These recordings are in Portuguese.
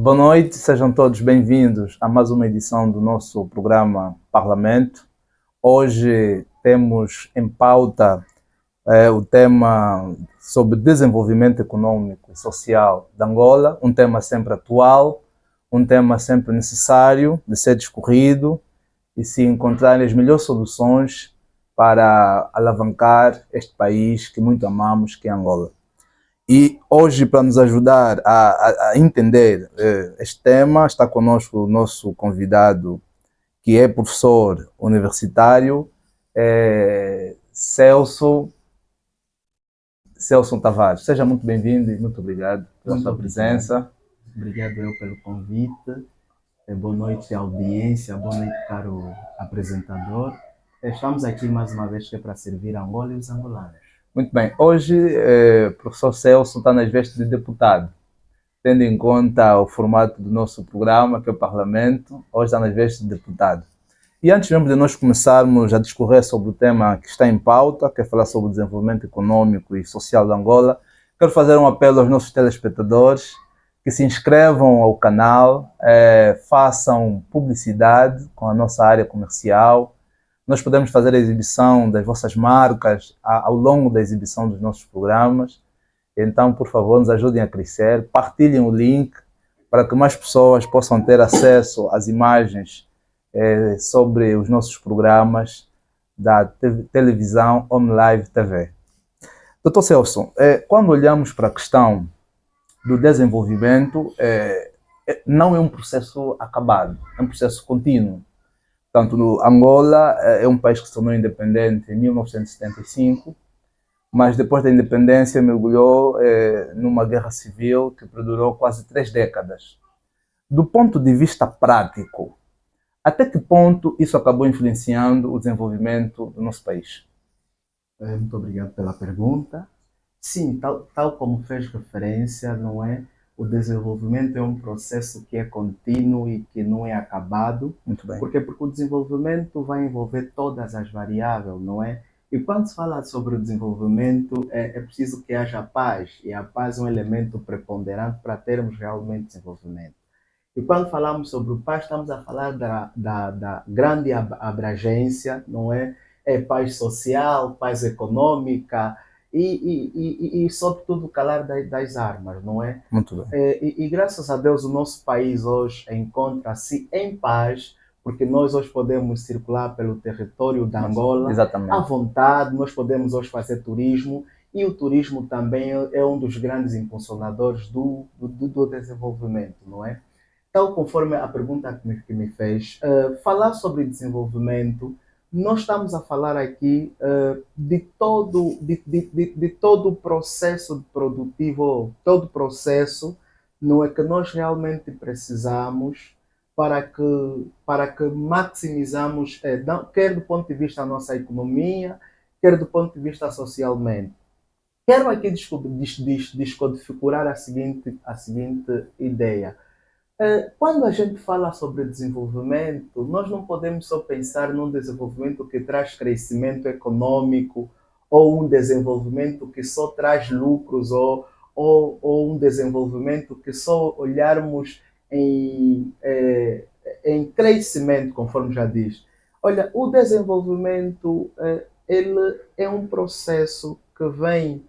Boa noite, sejam todos bem-vindos a mais uma edição do nosso programa Parlamento. Hoje temos em pauta o tema sobre desenvolvimento econômico e social de Angola, um tema sempre atual, um tema sempre necessário de ser discorrido e se encontrarem as melhores soluções para alavancar este país que muito amamos, que é Angola. E hoje, para nos ajudar a entender este tema, está conosco o nosso convidado, que é professor universitário, Celso Tavares. Seja muito bem-vindo e muito obrigado pela sua presença. Obrigado eu pelo convite. Boa noite à audiência, boa noite, caro apresentador. Estamos aqui mais uma vez para servir Angola e os angolanos. Muito bem. Hoje, o professor Celso está nas vestes de deputado. Tendo em conta o formato do nosso programa, que é o Parlamento, hoje está nas vestes de deputado. E antes mesmo de nós começarmos a discorrer sobre o tema que está em pauta, que é falar sobre o desenvolvimento econômico e social de Angola, quero fazer um apelo aos nossos telespectadores que se inscrevam ao canal, façam publicidade com a nossa área comercial. Nós podemos fazer a exibição das vossas marcas ao longo da exibição dos nossos programas. Então, por favor, nos ajudem a crescer. Partilhem o link para que mais pessoas possam ter acesso às imagens sobre os nossos programas da televisão OmLive TV. Dr. Celso, quando olhamos para a questão do desenvolvimento, não é um processo acabado, é um processo contínuo. Portanto, Angola é um país que se tornou independente em 1975, mas depois da independência mergulhou numa guerra civil que perdurou quase 3 décadas. Do ponto de vista prático, até que ponto isso acabou influenciando o desenvolvimento do nosso país? Muito obrigado pela pergunta. Sim, tal como fez referência, não é? O desenvolvimento é um processo que é contínuo e que não é acabado. Muito bem. Porque o desenvolvimento vai envolver todas as variáveis, não é? E quando se fala sobre o desenvolvimento, é preciso que haja paz. E a paz é um elemento preponderante para termos realmente desenvolvimento. E quando falamos sobre paz, estamos a falar da grande abrangência, não é? É paz social, paz econômica, e sobretudo o calar das armas, não é? Muito bem. E graças a Deus o nosso país hoje encontra-se em paz, porque nós hoje podemos circular pelo território da Angola. Exatamente. À vontade, nós podemos hoje fazer turismo, e o turismo também é um dos grandes impulsionadores do desenvolvimento, não é? Tal conforme a pergunta que me fez, falar sobre desenvolvimento, nós estamos a falar aqui de todo o processo produtivo, todo o processo, não é, que nós realmente precisamos para que maximizamos, quer do ponto de vista da nossa economia, quer do ponto de vista socialmente. Quero aqui descodificar a seguinte ideia. Quando a gente fala sobre desenvolvimento, nós não podemos só pensar num desenvolvimento que traz crescimento econômico, ou um desenvolvimento que só traz lucros, ou um desenvolvimento que só olharmos em crescimento, conforme já diz. Olha, o desenvolvimento ele é um processo que vem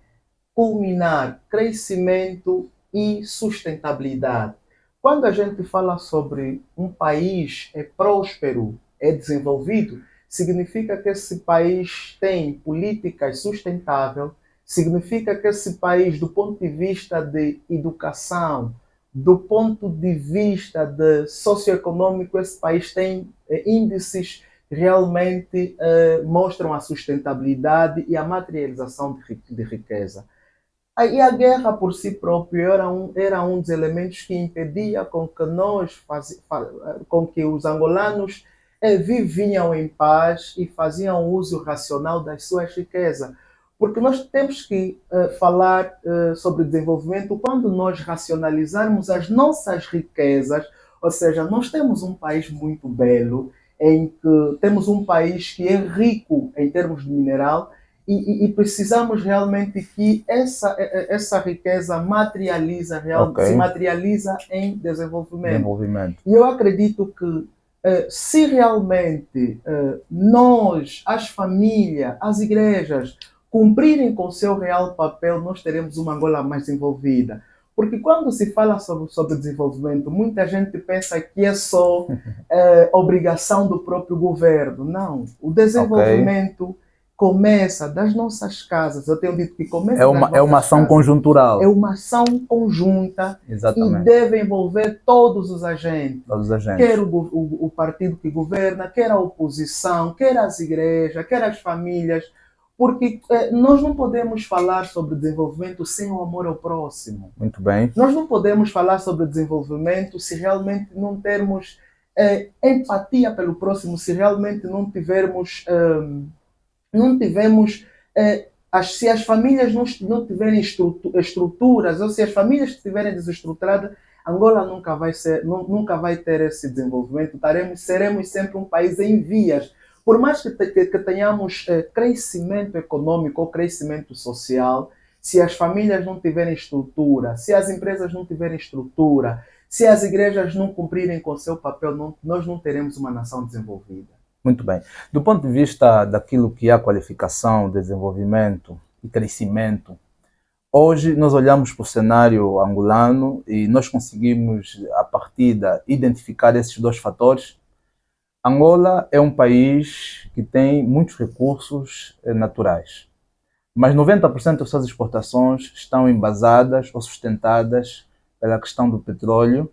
culminar crescimento e sustentabilidade. Quando a gente fala sobre um país próspero, desenvolvido, significa que esse país tem políticas sustentáveis, significa que esse país, do ponto de vista de educação, do ponto de vista de socioeconômico, esse país tem índices que realmente mostram a sustentabilidade e a materialização de riqueza. E a guerra por si própria era um dos elementos que impedia com que os angolanos viviam em paz e faziam uso racional das suas riquezas. Porque nós temos que falar sobre desenvolvimento quando nós racionalizarmos as nossas riquezas, ou seja, nós temos um país muito belo, em que temos um país que é rico em termos de mineral, e precisamos realmente que essa riqueza se materializa em desenvolvimento. E eu acredito que se realmente nós, as famílias, as igrejas, cumprirem com o seu real papel, nós teremos uma Angola mais desenvolvida. Porque quando se fala sobre desenvolvimento, muita gente pensa que é só obrigação do próprio governo. Não, o desenvolvimento começa das nossas casas. Eu tenho dito que começa é uma ação casas. Conjuntural. É uma ação conjunta. Exatamente. E deve envolver todos os agentes. Todos os agentes. Quer o partido que governa, quer a oposição, quer as igrejas, quer as famílias. Porque nós não podemos falar sobre desenvolvimento sem o amor ao próximo. Muito bem. Nós não podemos falar sobre desenvolvimento se realmente não termos empatia pelo próximo, se realmente não tivermos... se as famílias não tiverem estruturas, ou se as famílias estiverem desestruturadas, Angola nunca vai ter esse desenvolvimento. Seremos sempre um país em vias. Por mais que tenhamos crescimento econômico ou crescimento social, se as famílias não tiverem estrutura, se as empresas não tiverem estrutura, se as igrejas não cumprirem com o seu papel, nós não teremos uma nação desenvolvida. Muito bem. Do ponto de vista daquilo que é a qualificação, desenvolvimento e crescimento, hoje nós olhamos para o cenário angolano e nós conseguimos, a partir daí, identificar esses dois fatores. Angola é um país que tem muitos recursos naturais, mas 90% das suas exportações estão embasadas ou sustentadas pela questão do petróleo,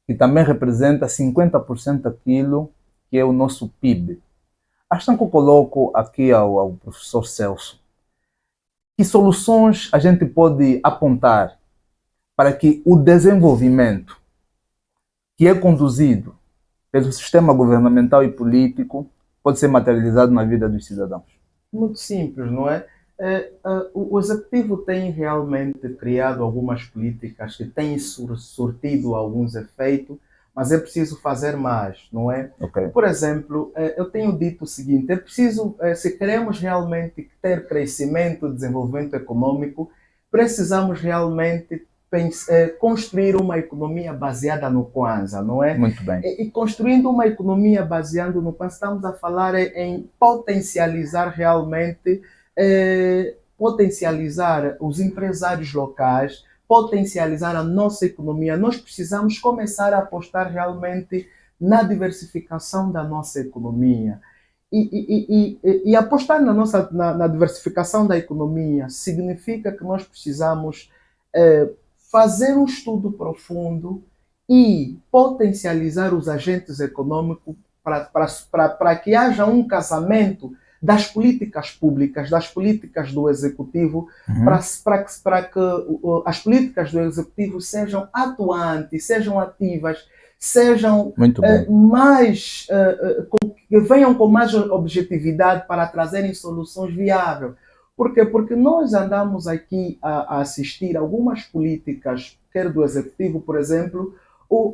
que também representa 50% daquilo que é o nosso PIB. A questão que eu coloco aqui ao professor Celso: que soluções a gente pode apontar para que o desenvolvimento que é conduzido pelo sistema governamental e político pode ser materializado na vida dos cidadãos? Muito simples, não é? O Executivo tem realmente criado algumas políticas que têm surtido alguns efeitos, mas é preciso fazer mais, não é? Okay. Por exemplo, eu tenho dito o seguinte: é preciso, se queremos realmente ter crescimento e desenvolvimento econômico, precisamos realmente construir uma economia baseada no Kwanza, não é? Muito bem. E construindo uma economia baseada no Kwanza, estamos a falar em potencializar realmente, potencializar os empresários locais, potencializar a nossa economia. Nós precisamos começar a apostar realmente na diversificação da nossa economia. E apostar na diversificação da economia significa que nós precisamos fazer um estudo profundo e potencializar os agentes econômicos para que haja um casamento das políticas públicas, das políticas do Executivo, para que as políticas do Executivo sejam atuantes, sejam ativas, sejam que venham com mais objetividade para trazerem soluções viáveis. Por quê? Porque nós andamos aqui a assistir algumas políticas, quer do Executivo, por exemplo,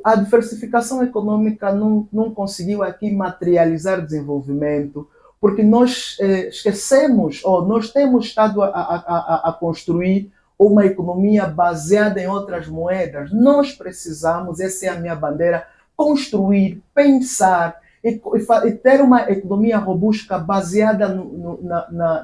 a diversificação econômica não conseguiu aqui materializar desenvolvimento, porque nós esquecemos, ou nós temos estado a construir uma economia baseada em outras moedas. Nós precisamos, essa é a minha bandeira, construir, pensar e ter uma economia robusta baseada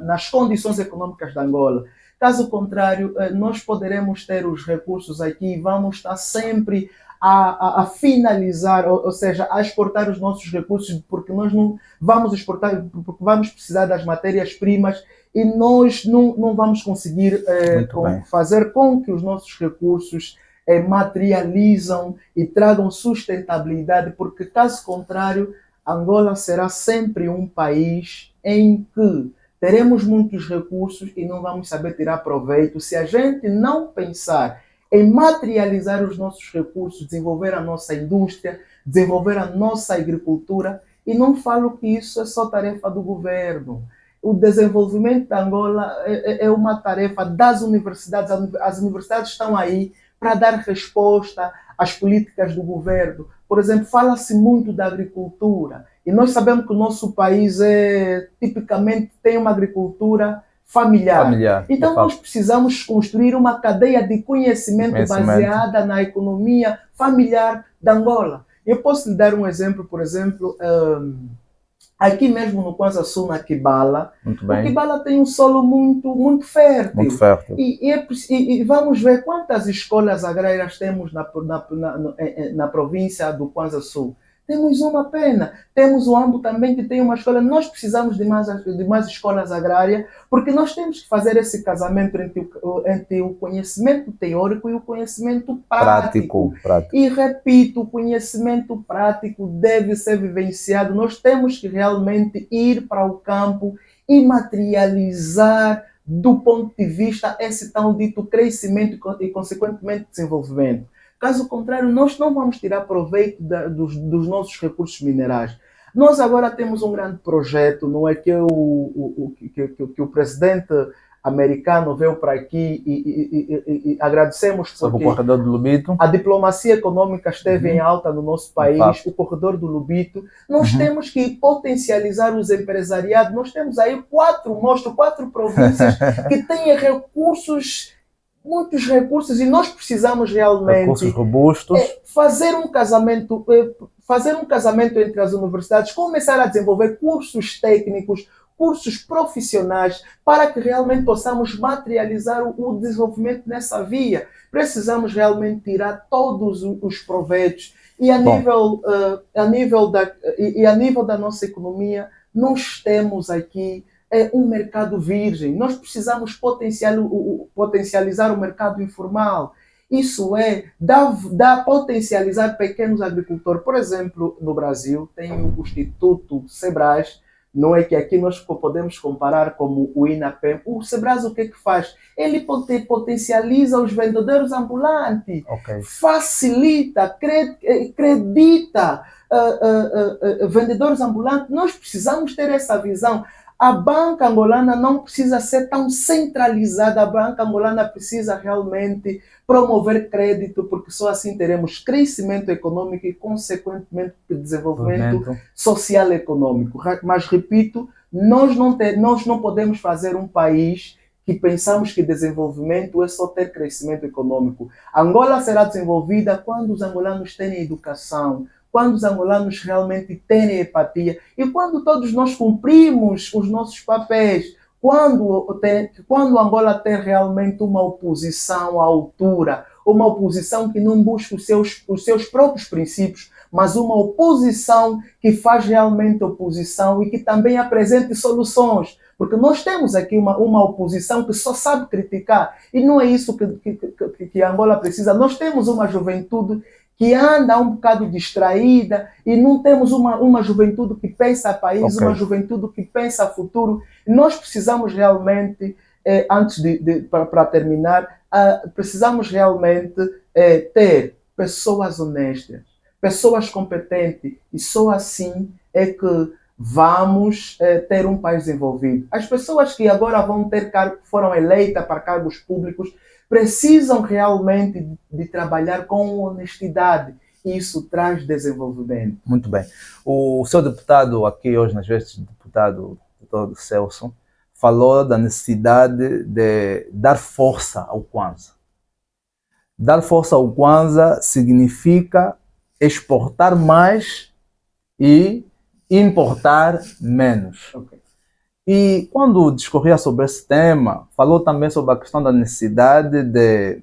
nas condições econômicas da Angola. Caso contrário, nós poderemos ter os recursos aqui e vamos estar sempre a finalizar, ou seja, a exportar os nossos recursos, porque nós não vamos exportar, porque vamos precisar das matérias-primas e nós não vamos conseguir fazer com que os nossos recursos materializam e tragam sustentabilidade, porque caso contrário, Angola será sempre um país em que teremos muitos recursos e não vamos saber tirar proveito se a gente não pensar em materializar os nossos recursos, desenvolver a nossa indústria, desenvolver a nossa agricultura. E não falo que isso é só tarefa do governo. O desenvolvimento da Angola é uma tarefa das universidades. As universidades estão aí para dar resposta às políticas do governo. Por exemplo, fala-se muito da agricultura. E nós sabemos que o nosso país tipicamente tem uma agricultura familiar. Então nós precisamos construir uma cadeia de conhecimento baseada na economia familiar da Angola. Eu posso lhe dar um exemplo, por exemplo, aqui mesmo no Kwanza Sul, na Kibala. O Kibala tem um solo muito fértil. Muito fértil. E vamos ver quantas escolas agrárias temos na província do Kwanza Sul. Temos uma pena. Temos o Ambo também, que tem uma escola. Nós precisamos de mais escolas agrárias, porque nós temos que fazer esse casamento entre o conhecimento teórico e o conhecimento prático. E repito, o conhecimento prático deve ser vivenciado. Nós temos que realmente ir para o campo e materializar, do ponto de vista esse tão dito crescimento e, consequentemente, desenvolvimento. Caso contrário, nós não vamos tirar proveito dos nossos recursos minerais. Nós agora temos um grande projeto, não é, que o presidente americano veio para aqui e agradecemos sobre o corredor do Lubito. A diplomacia econômica esteve em alta no nosso país, o corredor do Lubito. Nós temos que potencializar os empresariados. Nós temos aí quatro províncias que têm muitos recursos, e nós precisamos realmente recursos robustos, fazer um casamento entre as universidades, começar a desenvolver cursos técnicos, cursos profissionais, para que realmente possamos materializar o desenvolvimento nessa via. Precisamos realmente tirar todos os proveitos, e a nível da nossa economia, nós temos aqui um mercado virgem. Nós precisamos potencializar o mercado informal. Isso é, potencializar pequenos agricultores. Por exemplo, no Brasil, tem o Instituto Sebras, não é, que aqui nós podemos comparar como o INAPEM. O Sebras, o que faz? Ele potencializa os vendedores ambulantes, facilita, acredita vendedores ambulantes. Nós precisamos ter essa visão. A banca angolana não precisa ser tão centralizada. A banca angolana precisa realmente promover crédito, porque só assim teremos crescimento econômico e, consequentemente, desenvolvimento social e econômico. Mas, repito, nós não podemos fazer um país que pensamos que desenvolvimento é só ter crescimento econômico. Angola será desenvolvida quando os angolanos terem educação, quando os angolanos realmente terem empatia, e quando todos nós cumprimos os nossos papéis, quando Angola tem realmente uma oposição à altura, uma oposição que não busca os seus próprios princípios, mas uma oposição que faz realmente oposição e que também apresente soluções. Porque nós temos aqui uma oposição que só sabe criticar, e não é isso que Angola precisa. Nós temos uma juventude que anda um bocado distraída, e não temos uma juventude que pensa a país, uma juventude que pensa a futuro. Nós precisamos realmente, para terminar, precisamos realmente ter pessoas honestas, pessoas competentes, e só assim é que vamos ter um país desenvolvido. As pessoas que agora foram eleitas para cargos públicos precisam realmente de trabalhar com honestidade. Isso traz desenvolvimento. Muito bem. O seu deputado aqui hoje, nas vestes de deputado, doutor Celso, falou da necessidade de dar força ao Kwanza. Dar força ao Kwanza significa exportar mais e importar menos. E quando discorria sobre esse tema, falou também sobre a questão da necessidade de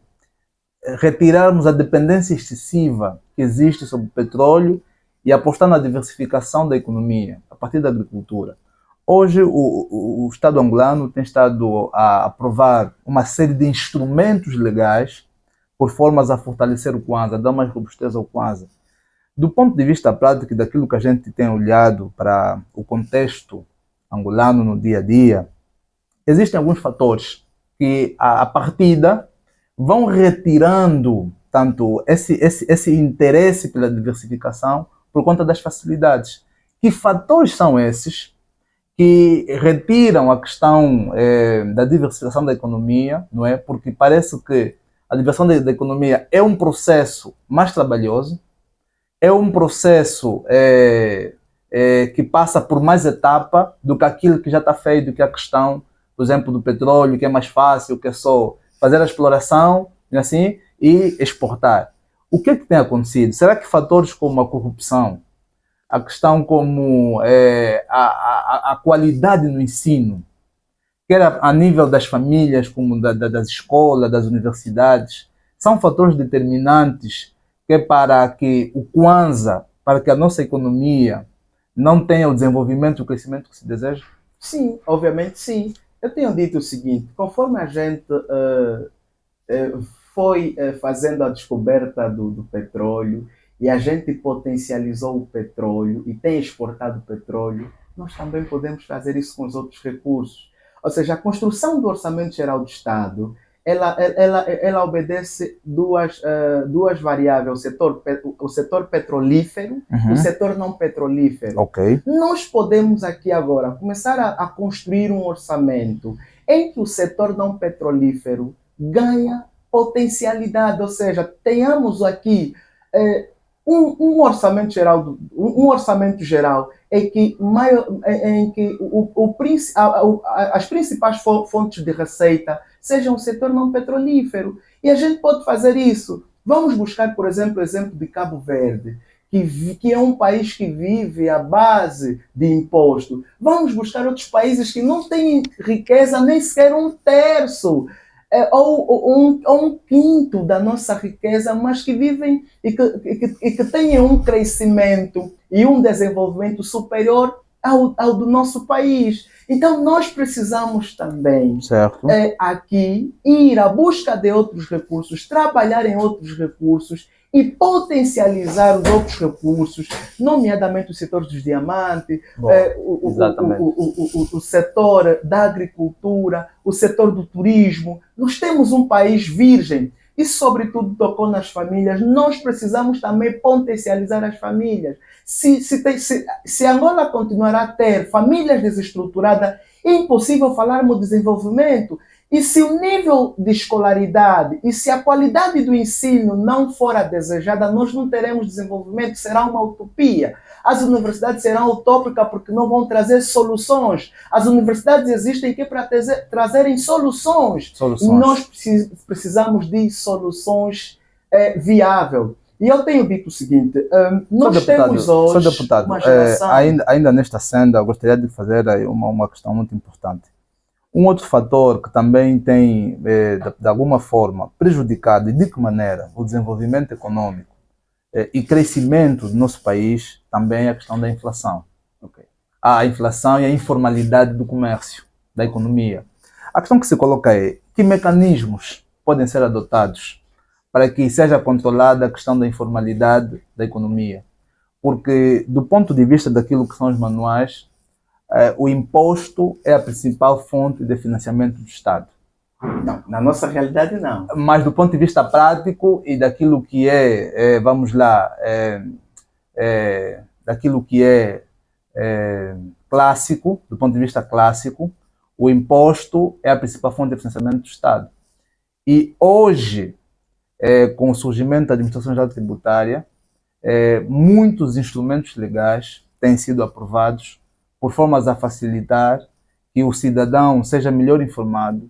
retirarmos a dependência excessiva que existe sobre o petróleo e apostar na diversificação da economia, a partir da agricultura. Hoje, o Estado angolano tem estado a aprovar uma série de instrumentos legais por formas a fortalecer o Kwanza, a dar mais robustez ao Kwanza. Do ponto de vista prático, daquilo que a gente tem olhado para o contexto angolano no dia a dia, existem alguns fatores que, à partida, vão retirando tanto esse interesse pela diversificação por conta das facilidades. Que fatores são esses que retiram a questão da diversificação da economia, não é? Porque parece que a diversificação da economia é um processo mais trabalhoso, é um processo que passa por mais etapa do que aquilo que já está feito, que é a questão por exemplo, do petróleo, que é mais fácil, que é só fazer a exploração, assim, e exportar. O que é que tem acontecido? Será que fatores como a corrupção, a questão como a qualidade no ensino, quer a nível das famílias, como das escolas, das universidades, são fatores determinantes que é para que o Kwanzaa, para que a nossa economia não tenha o desenvolvimento e o crescimento que se deseja? Sim, obviamente sim. Eu tenho dito o seguinte, conforme a gente eh, foi fazendo a descoberta do petróleo e a gente potencializou o petróleo e tem exportado petróleo, nós também podemos fazer isso com os outros recursos. Ou seja, a construção do Orçamento Geral do Estado, ela obedece duas variáveis, o setor petrolífero e o Uhum. setor não petrolífero. Ok. Nós podemos aqui agora começar a construir um orçamento em que o setor não petrolífero ganha potencialidade, ou seja, tenhamos aqui um orçamento geral, um orçamento geral em que as principais fontes de receita sejam o setor não petrolífero. E a gente pode fazer isso. Vamos buscar, por exemplo, o exemplo de Cabo Verde, que é um país que vive à base de imposto. Vamos buscar outros países que não têm riqueza nem sequer um terço ou um quinto da nossa riqueza, mas que vivem e que têm um crescimento e um desenvolvimento superior ao do nosso país. Então, nós precisamos também Certo. aqui ir à busca de outros recursos, trabalhar em outros recursos e potencializar os outros recursos, nomeadamente os setores dos diamantes, o setor da agricultura, o setor do turismo. Nós temos um país virgem e, sobretudo, tocou nas famílias. Nós precisamos também potencializar as famílias. Se Angola continuar a ter famílias desestruturadas, é impossível falarmos de desenvolvimento. E se o nível de escolaridade e se a qualidade do ensino não for a desejada, nós não teremos desenvolvimento, será uma utopia. As universidades serão utópicas porque não vão trazer soluções. As universidades existem aqui para trazerem soluções. Nós precisamos de soluções viáveis. E eu tenho dito o seguinte, nós temos hoje uma geração... ainda nesta senda, eu gostaria de fazer uma questão muito importante. Um outro fator que também tem, de alguma forma, prejudicado, e de que maneira, o desenvolvimento econômico e crescimento do nosso país, também é a questão da inflação. Okay. A inflação e a informalidade do comércio, da economia. A questão que se coloca é, que mecanismos podem ser adotados para que seja controlada a questão da informalidade da economia? Porque, do ponto de vista daquilo que são os manuais, o imposto é a principal fonte de financiamento do Estado. Não, na nossa realidade não. Mas do ponto de vista prático e daquilo que daquilo que é clássico, do ponto de vista clássico, o imposto é a principal fonte de financiamento do Estado. E hoje, com o surgimento da administração geral tributária, muitos instrumentos legais têm sido aprovados por formas a facilitar que o cidadão seja melhor informado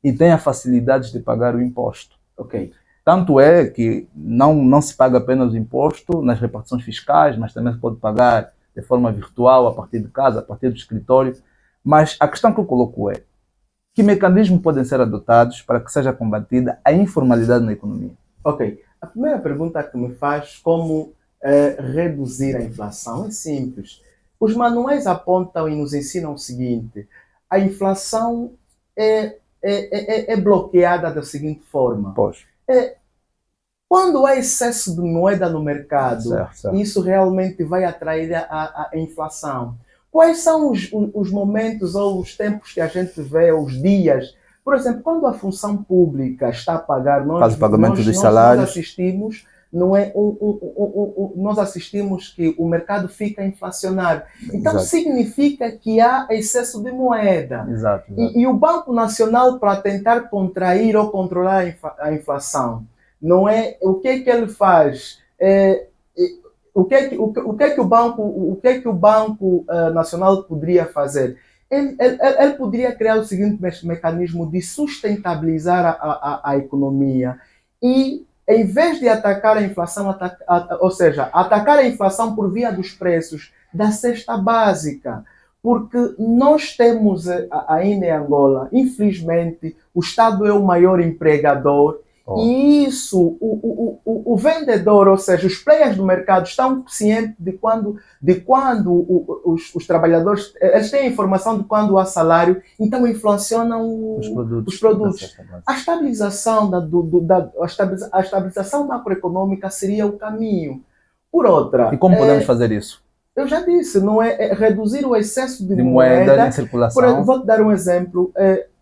e tenha facilidades de pagar o imposto. Okay. Tanto é que não se paga apenas o imposto nas repartições fiscais, mas também se pode pagar de forma virtual, a partir de casa, a partir do escritório. Mas a questão que eu coloco é, que mecanismos podem ser adotados para que seja combatida a informalidade na economia? Ok. A primeira pergunta que me faz, como reduzir a inflação, é simples. Os manuais apontam e nos ensinam o seguinte: a inflação é bloqueada da seguinte forma. Quando há excesso de moeda no mercado, certo. Isso realmente vai atrair a inflação. Quais são os momentos ou os tempos que a gente vê, os dias? Por exemplo, quando a função pública está a pagar, nós assistimos... nós assistimos que o mercado fica inflacionário. Então, exato, significa que há excesso de moeda. Exato. E o Banco Nacional, para tentar contrair ou controlar a inflação, não é, o que é que ele faz? O que é que o Banco Nacional poderia fazer? ele poderia criar o seguinte mecanismo de sustentabilizar a economia e, em vez de atacar a inflação, ou seja, atacar a inflação por via dos preços da cesta básica, porque nós temos ainda em Angola, infelizmente, o Estado é o maior empregador. E isso, o vendedor, ou seja, os players do mercado estão cientes de quando os trabalhadores, eles têm a informação de quando há salário, então inflacionam os produtos. A estabilização, a estabilização macroeconômica seria o caminho. Por outra... E como podemos fazer isso? Eu já disse, não é reduzir o excesso de moeda em circulação. Vou-te dar um exemplo.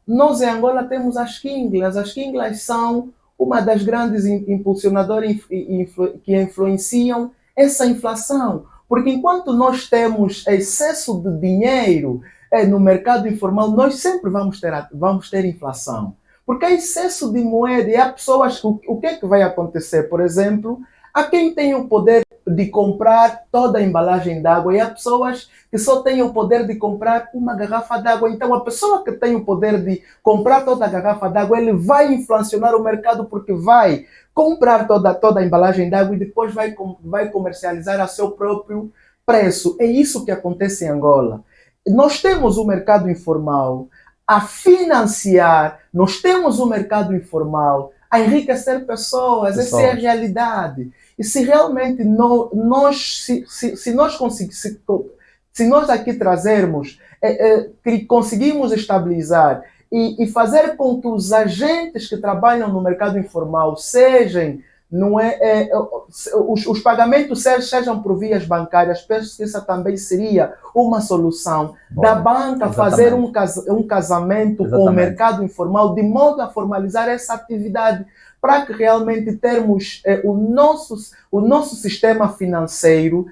Nós em Angola temos as quinglas. As quinglas são uma das grandes impulsionadoras que influenciam essa inflação. Porque enquanto nós temos excesso de dinheiro no mercado informal, nós sempre vamos ter inflação. Porque há excesso de moeda e há pessoas que o que é que vai acontecer? Por exemplo, há quem tem o poder de comprar toda a embalagem d'água e há pessoas que só têm o poder de comprar uma garrafa d'água. Então, a pessoa que tem o poder de comprar toda a garrafa d'água, ele vai inflacionar o mercado porque vai comprar toda a embalagem d'água e depois vai comercializar a seu próprio preço. É isso que acontece em Angola. Nós temos o mercado informal a financiar, nós temos o mercado informal a enriquecer pessoas. Essa é a realidade. E se realmente se nós aqui trazermos, conseguimos estabilizar e fazer com que os agentes que trabalham no mercado informal os pagamentos sejam por vias bancárias, penso que essa também seria uma solução. Bom, da banca fazer um casamento com o mercado informal, de modo a formalizar essa atividade, para que realmente termos o nosso sistema financeiro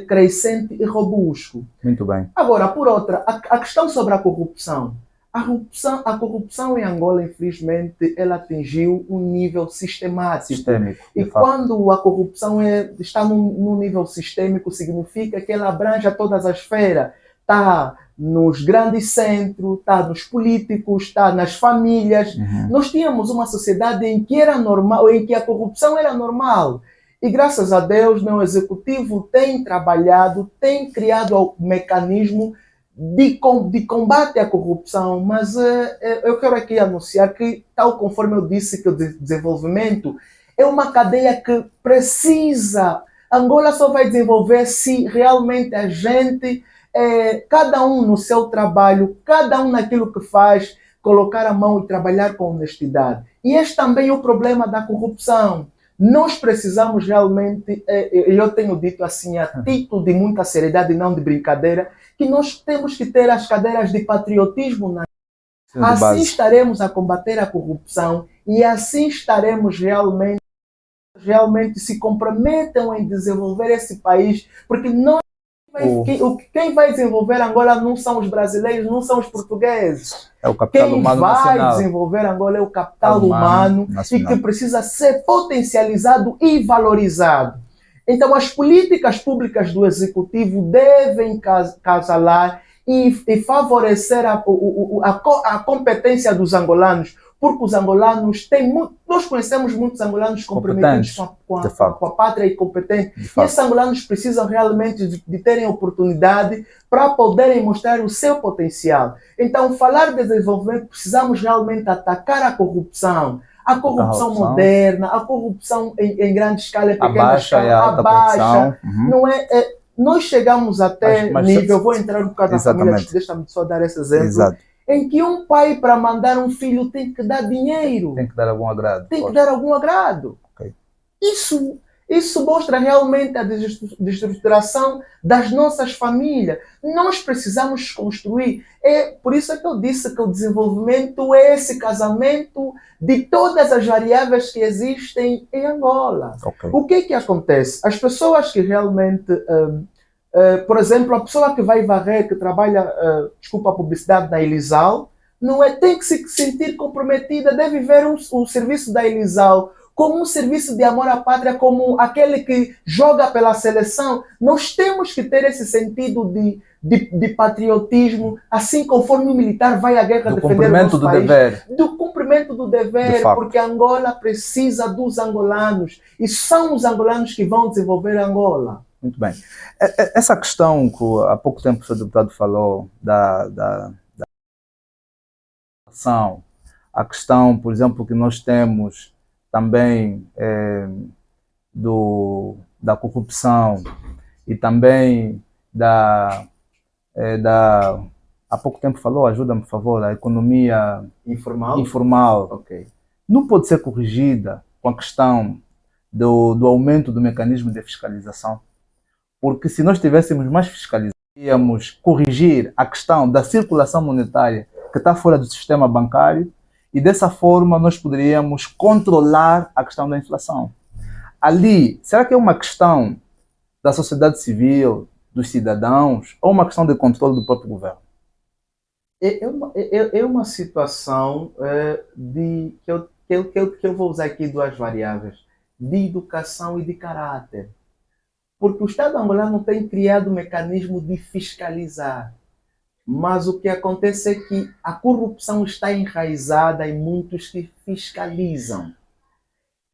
crescente e robusto. Muito bem. Agora, por outra, a questão sobre a corrupção. A corrupção em Angola, infelizmente, ela atingiu um nível sistêmico. E quando a corrupção está num nível sistêmico, significa que ela abrange todas as esferas. Está nos grandes centros, está nos políticos, está nas famílias. Nós tínhamos uma sociedade em que era normal, em que a corrupção era normal. E graças a Deus, o Executivo tem trabalhado, tem criado o mecanismo de combate à corrupção, mas eu quero aqui anunciar que, tal conforme eu disse, que o desenvolvimento é uma cadeia que precisa. Angola só vai desenvolver se realmente a gente, cada um no seu trabalho, cada um naquilo que faz, colocar a mão e trabalhar com honestidade. E este também é o problema da corrupção. Nós precisamos realmente, eu tenho dito assim, a título de muita seriedade e não de brincadeira, que nós temos que ter as cadeiras de patriotismo. Assim estaremos a combater a corrupção e assim estaremos realmente se comprometam em desenvolver esse país, porque quem vai desenvolver Angola não são os brasileiros, não são os portugueses. É o capital humano nacional. Quem vai desenvolver Angola é o capital humano e que precisa ser potencializado e valorizado. Então, as políticas públicas do Executivo devem casalar e favorecer a competência dos angolanos, porque os angolanos nós conhecemos muitos angolanos comprometidos com a pátria e competentes. E esses angolanos precisam realmente de terem oportunidade para poderem mostrar o seu potencial. Então, falar de desenvolvimento, precisamos realmente atacar a corrupção moderna, a corrupção em grande escala, em pequena escala, a baixa. Não é, nós chegamos até nível, vou entrar um bocado na família, deixa-me só dar esse exemplo. Exato. Em que um pai, para mandar um filho, tem que dar dinheiro. Tem que dar algum agrado. Tem que dar algum agrado. Okay. Isso mostra realmente a desestruturação das nossas famílias. Nós precisamos construir. Por isso é que eu disse que o desenvolvimento é esse casamento de todas as variáveis que existem em Angola. Okay. O que acontece? As pessoas que realmente... por exemplo, a pessoa que vai varrer, que trabalha, desculpa a publicidade, na Elisal, tem que se sentir comprometida, deve ver o serviço da Elisal como um serviço de amor à pátria, como aquele que joga pela seleção. Nós temos que ter esse sentido de patriotismo, assim conforme o militar vai à guerra defender o nosso país. Do cumprimento do dever, porque Angola precisa dos angolanos e são os angolanos que vão desenvolver Angola. Muito bem. Essa questão que há pouco tempo o senhor deputado falou da ação, a questão, por exemplo, que nós temos também da corrupção e também há pouco tempo falou, ajuda-me por favor, a economia informal. Okay. Não pode ser corrigida com a questão do aumento do mecanismo de fiscalização, porque se nós tivéssemos mais fiscalização, íamos corrigir a questão da circulação monetária que está fora do sistema bancário e dessa forma nós poderíamos controlar a questão da inflação. Ali, será que é uma questão da sociedade civil, dos cidadãos, ou uma questão de controle do próprio governo? É uma situação que eu vou usar aqui duas variáveis, de educação e de caráter. Porque o Estado angolano tem criado um mecanismo de fiscalizar. Mas o que acontece é que a corrupção está enraizada em muitos que fiscalizam.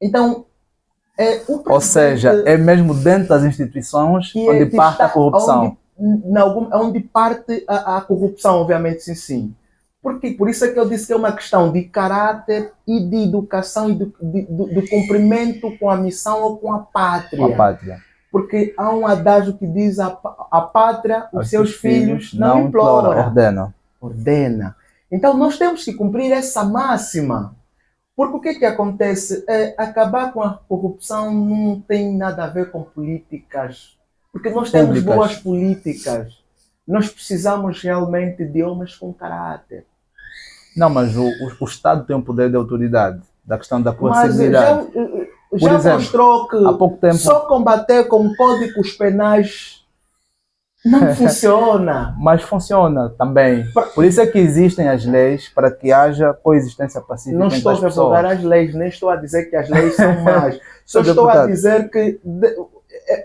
Então, ou seja, é mesmo dentro das instituições onde parte a corrupção. Onde parte a corrupção, obviamente, sim. Por isso é que eu disse que é uma questão de caráter e de educação e do cumprimento com a missão ou com a pátria. Com a pátria. Porque há um adágio que diz a pátria, os seus filhos não implora, ordena. Então nós temos que cumprir essa máxima. Porque o que acontece? Acabar com a corrupção não tem nada a ver com políticas. Porque nós temos boas políticas. Nós precisamos realmente de homens com caráter. Não, mas o Estado tem um poder de autoridade, da questão da coercibilidade. Já mostrou que há pouco tempo, só combater com códigos penais não funciona. Mas funciona também. Por isso é que existem as leis, para que haja coexistência pacífica. Não estou a revogar as leis, nem estou a dizer que as leis são más. Só estou a dizer que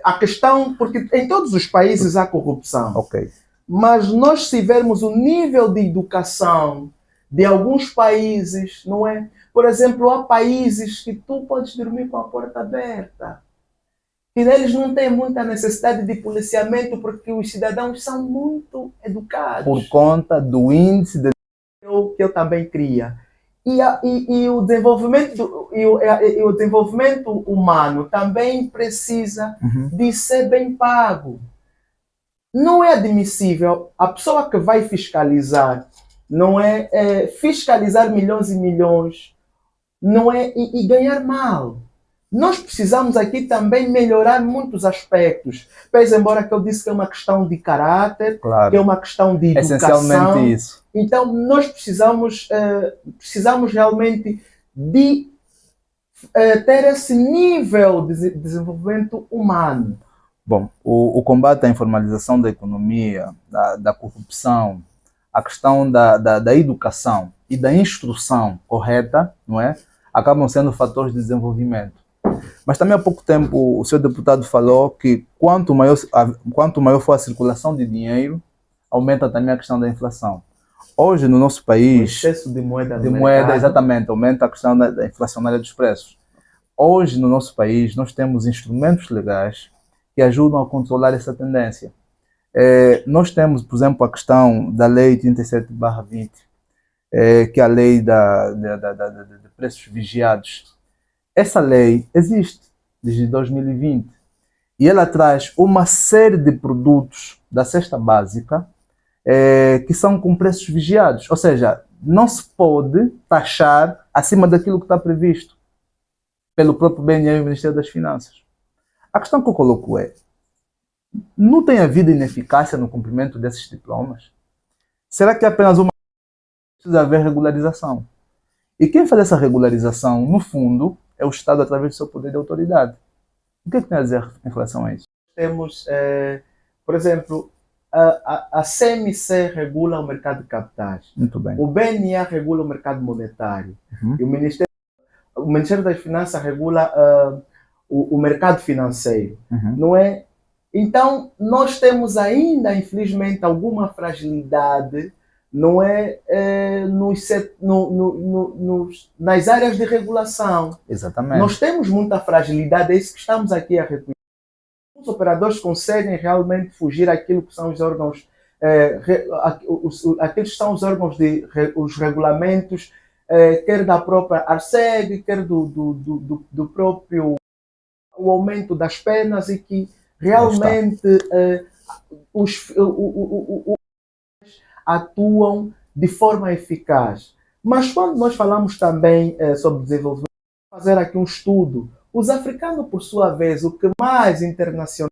a questão, porque em todos os países há corrupção. Okay. Mas nós, se vermos o nível de educação de alguns países, não é? Por exemplo, há países que tu podes dormir com a porta aberta. E eles não têm muita necessidade de policiamento porque os cidadãos são muito educados. Por conta do índice que eu também cria. E o desenvolvimento humano também precisa de ser bem pago. Não é admissível a pessoa que vai fiscalizar, não é fiscalizar milhões e milhões, não é e ganhar mal. Nós precisamos aqui também melhorar muitos aspectos. Pese embora que eu disse que é uma questão de caráter, claro, que é uma questão de educação. Essencialmente isso. Então nós precisamos realmente de ter esse nível de desenvolvimento humano. Bom, o combate à informalização da economia, da corrupção, a questão da educação e da instrução correta, não é? Acabam sendo fatores de desenvolvimento. Mas também há pouco tempo o senhor deputado falou que quanto maior for a circulação de dinheiro, aumenta também a questão da inflação. Hoje no nosso país... O excesso de moeda exatamente, aumenta a questão da inflacionária dos preços. Hoje no nosso país nós temos instrumentos legais que ajudam a controlar essa tendência. Nós temos, por exemplo, a questão da Lei 37/20, que é a lei de preços vigiados. Essa lei existe desde 2020 e ela traz uma série de produtos da cesta básica que são com preços vigiados. Ou seja, não se pode taxar acima daquilo que está previsto pelo próprio BNE e o Ministério das Finanças. A questão que eu coloco não tem havido ineficácia no cumprimento desses diplomas? Será que é apenas uma... Precisa haver regularização? E quem faz essa regularização, no fundo, é o Estado através do seu poder de autoridade. O que tem a dizer em relação a isso? Temos, por exemplo, a CMC regula o mercado de capitais. Muito bem. O BNA regula o mercado monetário. E o Ministério... o Ministério das Finanças regula o mercado financeiro, não é? Então, nós temos ainda, infelizmente, alguma fragilidade, não é, nas áreas de regulação. Exatamente. Nós temos muita fragilidade, é isso que estamos aqui a reconhecer. Os operadores conseguem realmente fugir àquilo que são os órgãos, aqueles que são os órgãos os regulamentos, quer da própria Arceg, quer do próprio o aumento das penas, e que realmente os atuam de forma eficaz. Mas quando nós falamos também sobre desenvolvimento, fazer aqui um estudo, os africanos, por sua vez, o que mais internacional,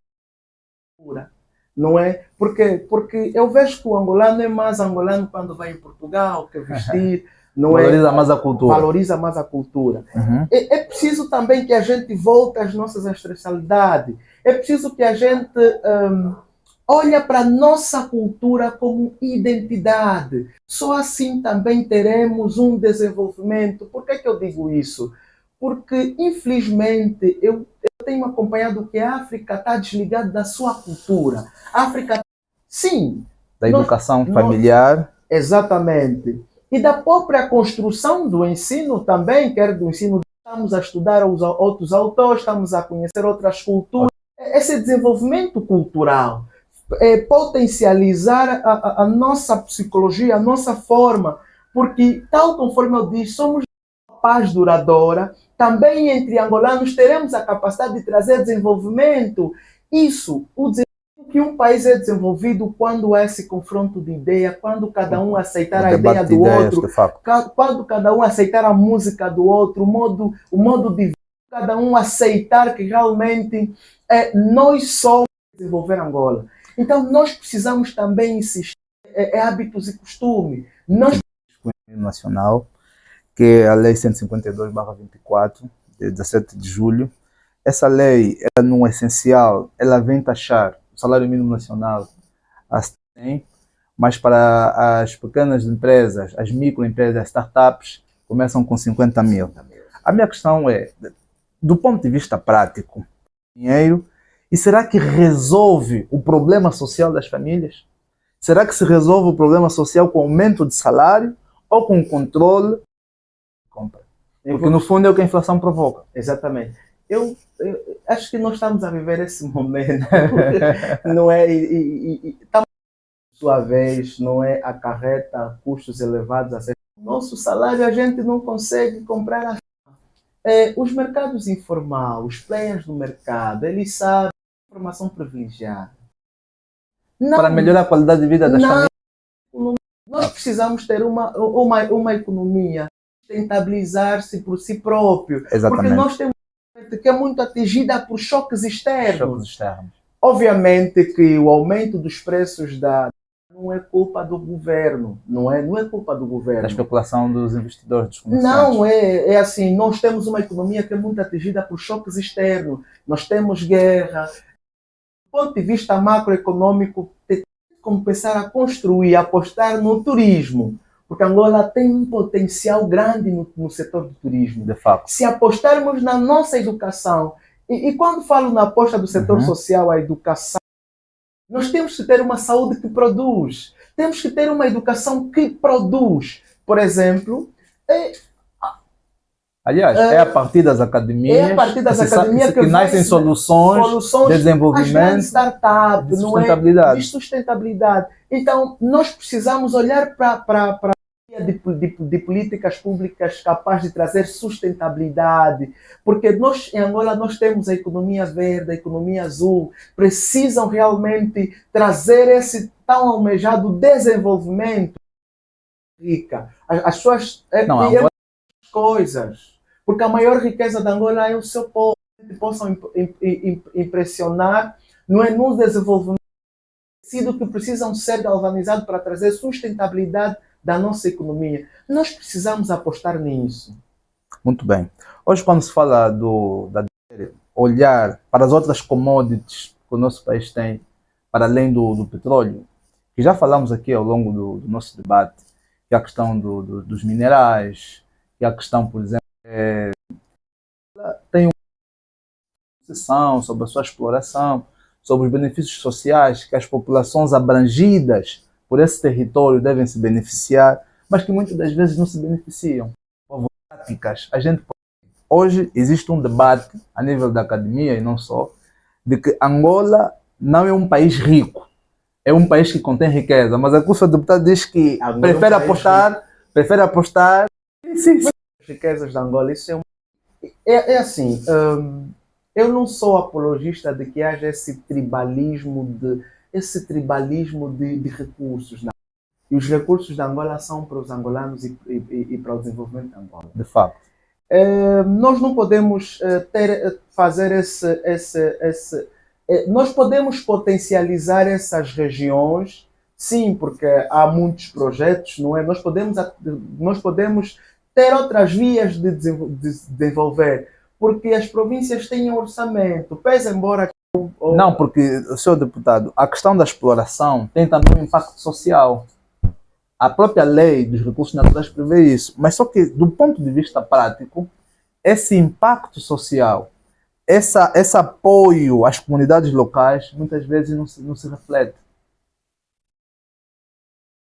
não é? Porque eu vejo que o angolano é mais angolano quando vai em Portugal, quer vestir, não valoriza é? mais a cultura. Valoriza mais a cultura. É preciso também que a gente volte às nossas ancestralidades. É preciso que a gente olhe para a nossa cultura como identidade. Só assim também teremos um desenvolvimento. Por que eu digo isso? Porque, infelizmente, eu tenho acompanhado que a África está desligada da sua cultura. A África, sim. Da educação familiar. Exatamente. E da própria construção do ensino também, quer do ensino, estamos a estudar outros autores, estamos a conhecer outras culturas. Esse desenvolvimento cultural, potencializar a nossa psicologia, a nossa forma, porque, tal conforme eu disse, somos paz duradoura. Também entre angolanos teremos a capacidade de trazer desenvolvimento. Isso, o desenvolvimento que um país é desenvolvido quando há esse confronto de ideia, quando cada um aceitar a ideia do outro, quando cada um aceitar a música do outro, o modo de vida, cada um aceitar que realmente nós somos desenvolver Angola. Então nós precisamos também insistir hábitos e costumes. Nacional, que é a Lei 152/24, de 17 de julho. Essa lei, ela, no essencial, ela vem taxar o salário mínimo nacional a 100, mas para as pequenas empresas, as microempresas, as startups, começam com 50 mil. A minha questão é, do ponto de vista prático, dinheiro, e será que resolve o problema social das famílias? Será que se resolve o problema social com aumento de salário ou com controle de compra? Porque no fundo é o que a inflação provoca. Exatamente. Eu acho que nós estamos a viver esse momento, não é? Estamos, por sua vez, não é? Acarreta custos elevados. Nosso salário a gente não consegue comprar. Os mercados informais, os players do mercado, eles sabem a informação privilegiada. Não, para melhorar a qualidade de vida das famílias. Nós precisamos ter uma economia sustentabilizar-se por si próprio. Exatamente. Porque nós temos que é muito atingida por choques externos. Choques externos. Obviamente que o aumento dos preços não é culpa do governo, não é culpa do governo. Da especulação dos investidores, dos comerciantes. Não, é assim, nós temos uma economia que é muito atingida por choques externos. Nós temos guerra. Do ponto de vista macroeconômico, tem que começar a construir, a apostar no turismo. Porque Angola tem um potencial grande no setor do turismo. De fato. Se apostarmos na nossa educação, e quando falo na aposta do setor social, a educação, nós temos que ter uma saúde que produz. Temos que ter uma educação que produz. Por exemplo... Aliás, é a partir das academias, que nascem soluções de desenvolvimento, startup, de sustentabilidade. De sustentabilidade. Então, nós precisamos olhar para de políticas públicas capazes de trazer sustentabilidade, porque nós, em Angola, nós temos a economia verde, a economia azul, precisam realmente trazer esse tão almejado desenvolvimento rica. As suas coisas, porque a maior riqueza da Angola é o seu povo, que possam impressionar, não é no desenvolvimento que precisam ser galvanizados para trazer sustentabilidade da nossa economia. Nós precisamos apostar nisso. Muito bem. Hoje, quando se fala olhar para as outras commodities que o nosso país tem, para além do petróleo, que já falamos aqui ao longo do nosso debate, que é a questão dos minerais, que é a questão, por exemplo, possessão, sobre a sua exploração, sobre os benefícios sociais que as populações abrangidas por esse território devem se beneficiar, mas que muitas das vezes não se beneficiam. Práticas. Hoje existe um debate a nível da academia e não só, de que Angola não é um país rico, é um país que contém riqueza, mas aqui o seu deputado diz que prefere apostar sim. As riquezas da Angola, isso é assim, eu não sou apologista de que haja esse tribalismo de recursos. Não. E os recursos da Angola são para os angolanos e para o desenvolvimento da Angola. De facto. Nós não podemos nós podemos potencializar essas regiões, sim, porque há muitos projetos, não é? Nós podemos ter outras vias de desenvolver, porque as províncias têm orçamento, pese embora... Não, porque, senhor deputado, a questão da exploração tem também um impacto social. A própria lei dos recursos naturais prevê isso, mas só que, do ponto de vista prático, esse impacto social, esse apoio às comunidades locais, muitas vezes não se reflete.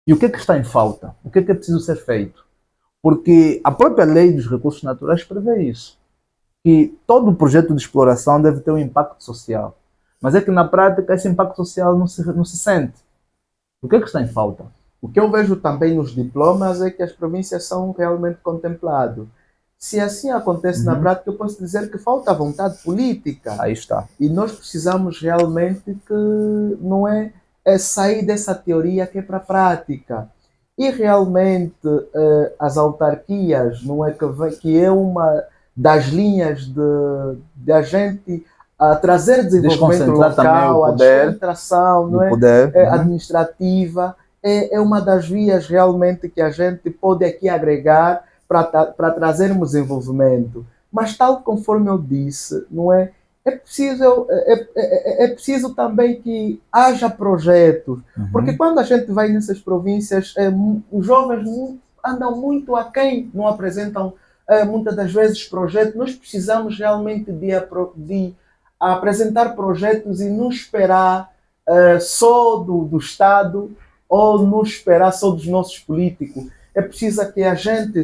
E o que é que está em falta? O que é preciso ser feito? Porque a própria lei dos recursos naturais prevê isso, que todo projeto de exploração deve ter um impacto social. Mas é que na prática esse impacto social não se sente. O que é que está em falta? O que eu vejo também nos diplomas é que as províncias são realmente contempladas. Se assim acontece na prática, eu posso dizer que falta vontade política. Aí está. E nós precisamos realmente sair dessa teoria que é para a prática. E realmente as autarquias, não é que é uma das linhas de a gente trazer desenvolvimento local, a desconcentração, não é? Administrativa, é uma das vias realmente que a gente pode aqui agregar para trazermos desenvolvimento. Mas tal conforme eu disse, não é? É preciso também que haja projetos, porque quando a gente vai nessas províncias, os jovens andam muito aquém, não apresentam muitas das vezes projetos. Nós precisamos realmente de apresentar projetos e não esperar só do Estado ou não esperar só dos nossos políticos. É preciso que a gente,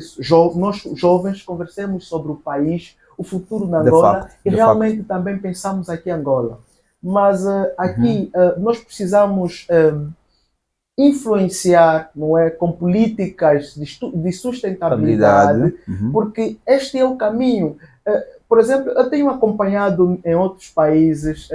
nós jovens, conversemos sobre o país, o futuro na Angola e realmente também pensamos aqui em Angola. Mas aqui nós precisamos influenciar, não é, com políticas de sustentabilidade, porque este é o caminho. Por exemplo, eu tenho acompanhado em outros países,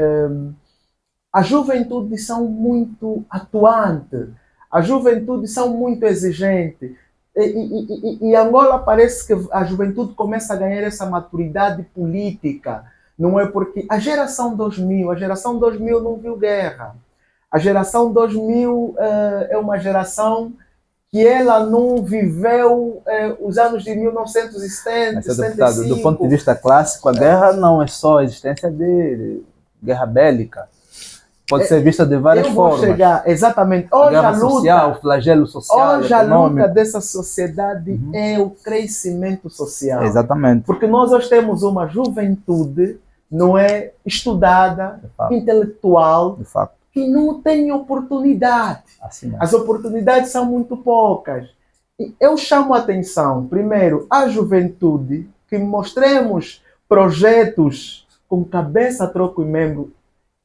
a juventude são muito atuante, a juventude são muito exigente. E Angola parece que a juventude começa a ganhar essa maturidade política, não é? Porque a geração 2000 não viu guerra. A geração 2000 é uma geração que ela não viveu os anos de 1970, 75. Do ponto de vista clássico, a guerra não é só a existência de guerra bélica. Pode ser vista de várias formas. Exatamente. Hoje a luta social, o flagelo social, hoje a luta dessa sociedade é o crescimento social. Exatamente. Porque nós hoje temos uma juventude, não é, estudada, intelectual, que não tem oportunidade. Assim as oportunidades são muito poucas. E eu chamo a atenção, primeiro, à juventude, que mostremos projetos com cabeça, troco e membro,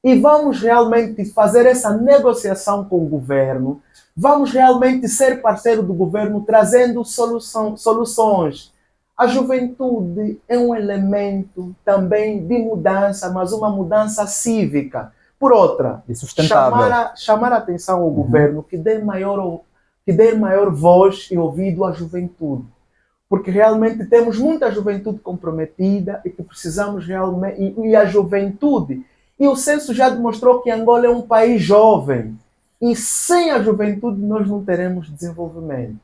e vamos realmente fazer essa negociação com o governo, vamos realmente ser parceiro do governo, trazendo soluções. A juventude é um elemento também de mudança, mas uma mudança cívica. Por outra, chamar a atenção ao governo que dê maior voz e ouvido à juventude. Porque realmente temos muita juventude comprometida e que precisamos realmente... E a juventude... E o censo já demonstrou que Angola é um país jovem. E sem a juventude nós não teremos desenvolvimento.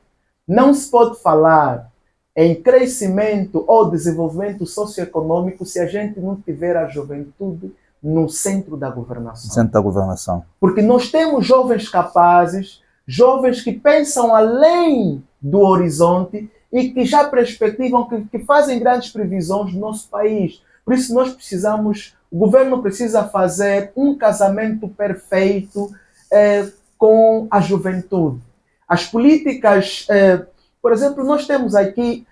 Não se pode falar em crescimento ou desenvolvimento socioeconômico se a gente não tiver a juventude no centro da governação. Centro da governação. Porque nós temos jovens capazes, jovens que pensam além do horizonte e que já perspectivam, que fazem grandes previsões do nosso país. Por isso nós precisamos O governo precisa fazer um casamento perfeito com a juventude. As políticas, por exemplo, nós temos aqui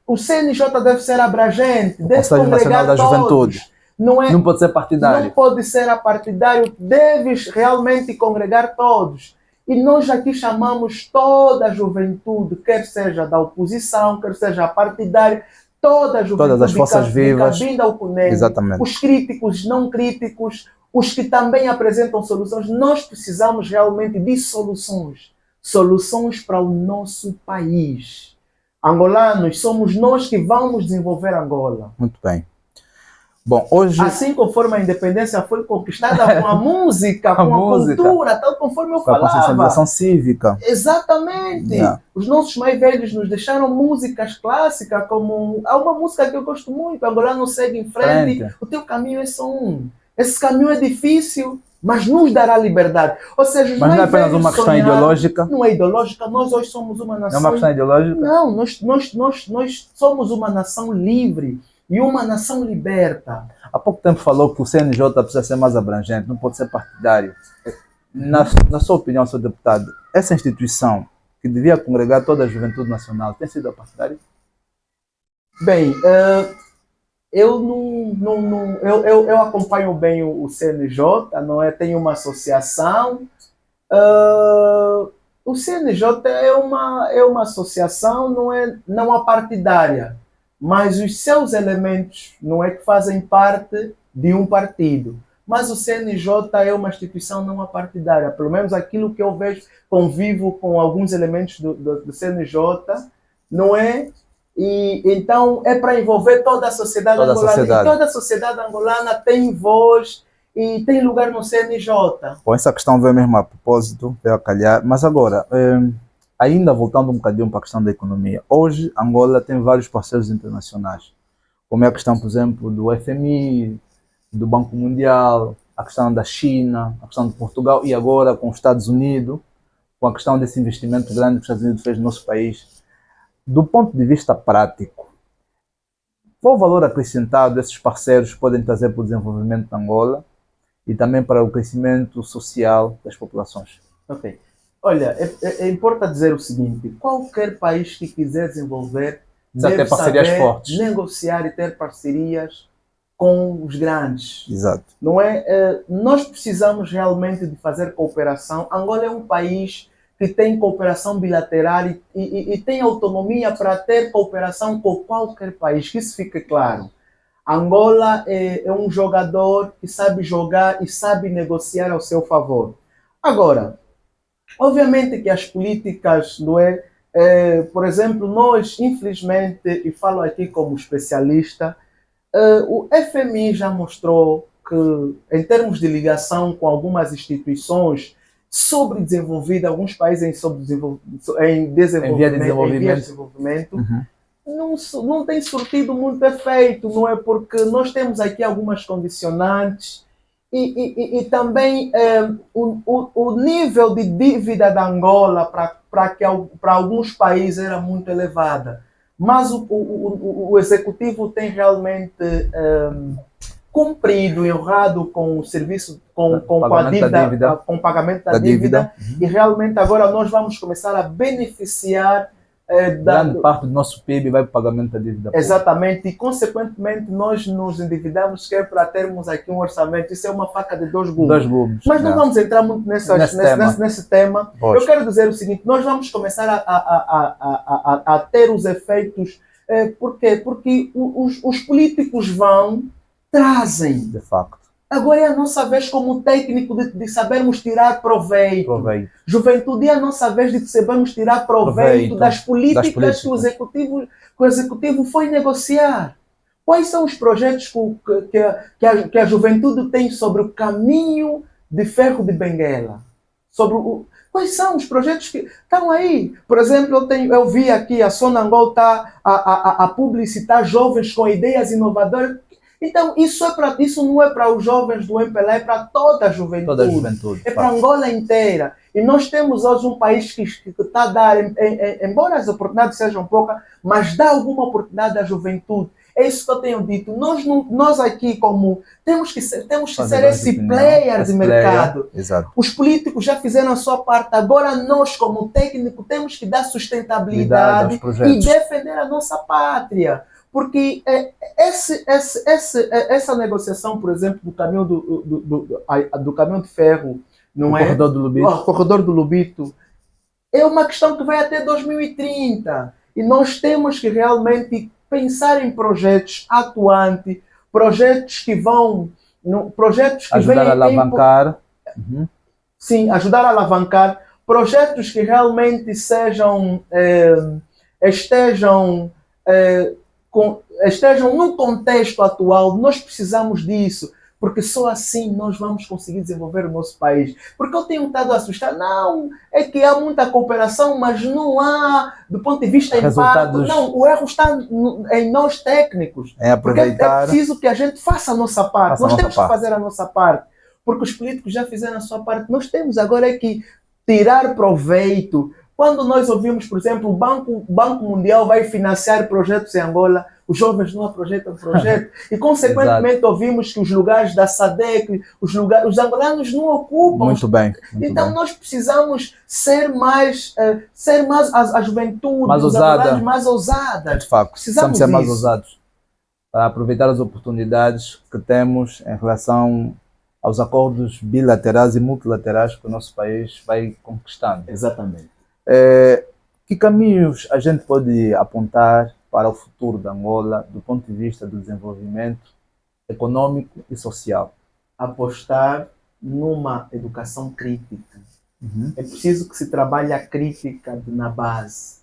o CNJ deve ser abrangente, deve Conselho Nacional congregar da Juventude. todos. Não pode ser partidário. Não pode ser apartidário, deves realmente congregar todos. E nós aqui chamamos toda a juventude, quer seja da oposição, quer seja partidária, toda a juventude. Todas as forças vivas. Exatamente. Os críticos, não críticos, os que também apresentam soluções. Nós precisamos realmente de soluções. Soluções para o nosso país. Angolanos, somos nós que vamos desenvolver Angola. Muito bem. Bom, hoje... Assim conforme a independência foi conquistada com a música, com a cultura, tal conforme eu falava. Com a conscientização cívica. Exatamente. Yeah. Os nossos mais velhos nos deixaram músicas clássicas, como... Há uma música que eu gosto muito, Angola não segue em frente. O teu caminho é só um. Esse caminho é difícil, mas nos dará liberdade. Ou seja, mas não é apenas uma questão ideológica? Não é ideológica, nós hoje somos uma nação... Não é uma questão ideológica? Não, nós somos uma nação livre. E uma nação liberta. Há pouco tempo falou que o CNJ precisa ser mais abrangente, não pode ser partidário. Na sua opinião, senhor deputado, essa instituição que devia congregar toda a juventude nacional tem sido partidária? Bem, eu acompanho bem o CNJ, não é? Tenho uma associação. O CNJ é uma associação, não é partidária. Mas os seus elementos não é que fazem parte de um partido. Mas o CNJ é uma instituição não partidária. Pelo menos aquilo que eu vejo, convivo com alguns elementos do CNJ, não é? E então é para envolver toda a sociedade angolana. E toda a sociedade angolana tem voz e tem lugar no CNJ. Bom, essa questão veio mesmo a propósito, veio a calhar. Mas agora... ainda voltando um bocadinho para a questão da economia, hoje Angola tem vários parceiros internacionais, como é a questão, por exemplo, do FMI, do Banco Mundial, a questão da China, a questão de Portugal e agora com os Estados Unidos, com a questão desse investimento grande que os Estados Unidos fez no nosso país. Do ponto de vista prático, qual o valor acrescentado esses parceiros podem trazer para o desenvolvimento de Angola e também para o crescimento social das populações? Ok. Olha, importa dizer o seguinte, qualquer país que quiser desenvolver deve ter parcerias fortes, negociar e ter parcerias com os grandes. Exato. Não é? Nós precisamos realmente de fazer cooperação. Angola é um país que tem cooperação bilateral e tem autonomia para ter cooperação com qualquer país, que isso fique claro. Angola é um jogador que sabe jogar e sabe negociar ao seu favor. Agora, obviamente que as políticas, não é? Por exemplo, nós, infelizmente, e falo aqui como especialista, o FMI já mostrou que, em termos de ligação com algumas instituições sobredesenvolvidas, alguns países em desenvolvimento, não tem surtido muito efeito, não é? Porque nós temos aqui algumas condicionantes. E também o nível de dívida da Angola para alguns países era muito elevada. Mas o executivo tem realmente cumprido e honrado com o serviço, com o pagamento da dívida. E realmente agora nós vamos começar a beneficiar grande parte do nosso PIB vai para o pagamento da dívida. Exatamente, e consequentemente nós nos endividamos para termos aqui um orçamento. Isso é uma faca de dois gumes. Mas não vamos entrar muito nesse tema. Eu quero dizer o seguinte, nós vamos começar a ter os efeitos. Por quê? Porque os políticos trazem. De facto. Agora é a nossa vez como técnico de sabermos tirar proveito. Juventude é a nossa vez de sabermos tirar proveito das políticas que o executivo foi negociar. Quais são os projetos que a juventude tem sobre o caminho de ferro de Benguela? Quais são os projetos que estão aí? Por exemplo, eu vi aqui a Sonangol está a publicitar jovens com ideias inovadoras. Então, isso não é para os jovens do MPLA, é para toda a juventude. Toda a juventude. É para Angola inteira. E nós temos hoje um país que está a dar, embora as oportunidades sejam poucas, mas dá alguma oportunidade à juventude. É isso que eu tenho dito. Nós aqui, como temos que ser Fazedores de esse opinião, player de esse player, mercado. exato. Os políticos já fizeram a sua parte. Agora nós, como técnico, temos que dar sustentabilidade e defender a nossa pátria. Porque essa negociação, por exemplo, do caminhão do caminhão de ferro, não é? Corredor do Lubito. O corredor do Lubito, é uma questão que vai até 2030. E nós temos que realmente pensar em projetos atuantes, projetos que vão... projetos que ajudar a alavancar. Sim, ajudar a alavancar. Projetos que realmente estejam no contexto atual. Nós precisamos disso. Porque só assim nós vamos conseguir desenvolver o nosso país. Porque eu tenho estado a assustar. Não, é que há muita cooperação, mas não há, do ponto de vista resultados. Não, o erro está em nós técnicos. É aproveitar. Porque é preciso que a gente faça a nossa parte. Nós temos que fazer a nossa parte. Porque os políticos já fizeram a sua parte. Nós temos agora é que tirar proveito. Quando nós ouvimos, por exemplo, o Banco Mundial vai financiar projetos em Angola, os jovens não projetam projeto. E, consequentemente, ouvimos que os lugares da SADC, os angolanos não ocupam. Muito bem. Então, nós precisamos ser mais a juventude, mais os angolanos mais ousadas. De facto, precisamos ser mais ousados para aproveitar as oportunidades que temos em relação aos acordos bilaterais e multilaterais que o nosso país vai conquistando. Exatamente. Que caminhos a gente pode apontar para o futuro da Angola do ponto de vista do desenvolvimento econômico e social? Apostar numa educação crítica. É preciso que se trabalhe a crítica na base.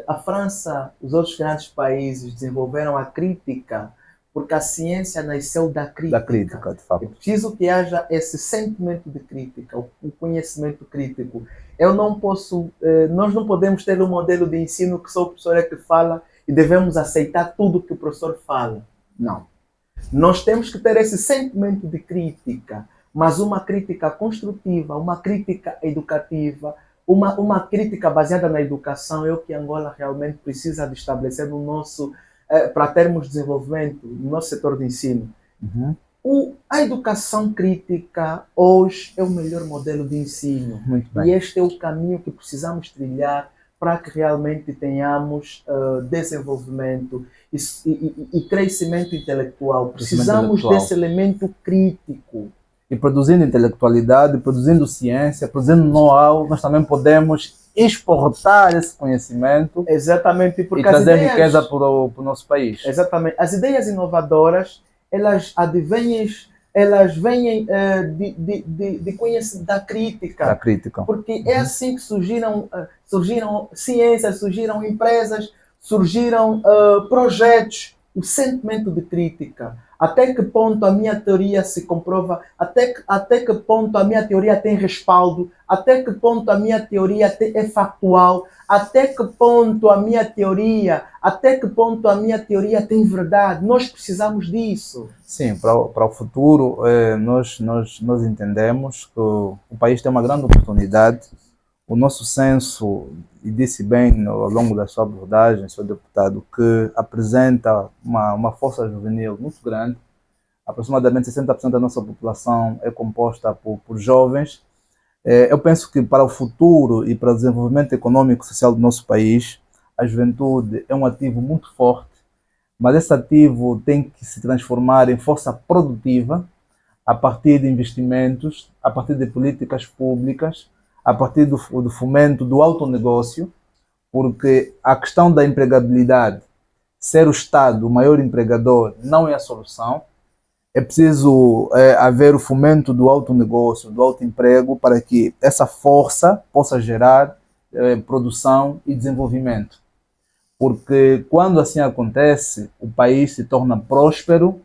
A França, os outros grandes países desenvolveram a crítica porque a ciência nasceu da crítica. Da crítica, de fato. É preciso que haja esse sentimento de crítica, o conhecimento crítico. Nós não podemos ter um modelo de ensino que só o professor é que fala e devemos aceitar tudo que o professor fala. Não. Nós temos que ter esse sentimento de crítica, mas uma crítica construtiva, uma crítica educativa, uma crítica baseada na educação é o que Angola realmente precisa de estabelecer no nosso, para termos desenvolvimento no nosso setor de ensino. A educação crítica hoje é o melhor modelo de ensino. Muito bem. E este é o caminho que precisamos trilhar para que realmente tenhamos desenvolvimento e crescimento intelectual. Precisamos desse elemento crítico. E produzindo intelectualidade, produzindo ciência, produzindo know-how, nós também podemos exportar esse conhecimento. Exatamente, porque e trazer riqueza para o nosso país. Exatamente. As ideias inovadoras, elas vêm de conhecimento da crítica. Da crítica. Porque é assim que surgiram ciências, surgiram empresas, surgiram projetos. O sentimento de crítica. Até que ponto a minha teoria se comprova, até que ponto a minha teoria tem respaldo, até que ponto a minha teoria é factual, até que ponto a minha teoria tem verdade. Nós precisamos disso. Sim, para o futuro, nós entendemos que o país tem uma grande oportunidade. O nosso censo, e disse bem ao longo da sua abordagem, senhor deputado, que apresenta uma força juvenil muito grande. Aproximadamente 60% da nossa população é composta por jovens. Eu penso que para o futuro e para o desenvolvimento econômico e social do nosso país, a juventude é um ativo muito forte, mas esse ativo tem que se transformar em força produtiva a partir de investimentos, a partir de políticas públicas, a partir do fomento do autonegócio, porque a questão da empregabilidade, ser o Estado o maior empregador, não é a solução. É preciso haver o fomento do autonegócio, do autoemprego, para que essa força possa gerar produção e desenvolvimento. Porque quando assim acontece, o país se torna próspero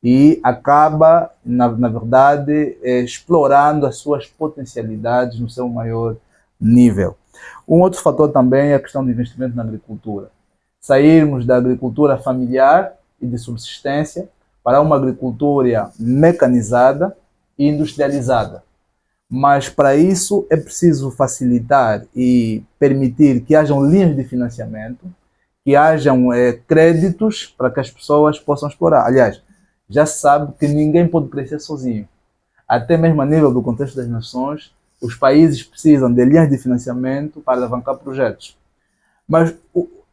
e acaba, na verdade, explorando as suas potencialidades no seu maior nível. Um outro fator também é a questão do investimento na agricultura. Sairmos da agricultura familiar e de subsistência para uma agricultura mecanizada e industrializada. Mas para isso é preciso facilitar e permitir que hajam linhas de financiamento, que hajam créditos para que as pessoas possam explorar. Aliás, já se sabe que ninguém pode crescer sozinho. Até mesmo a nível do contexto das nações, os países precisam de linhas de financiamento para alavancar projetos. Mas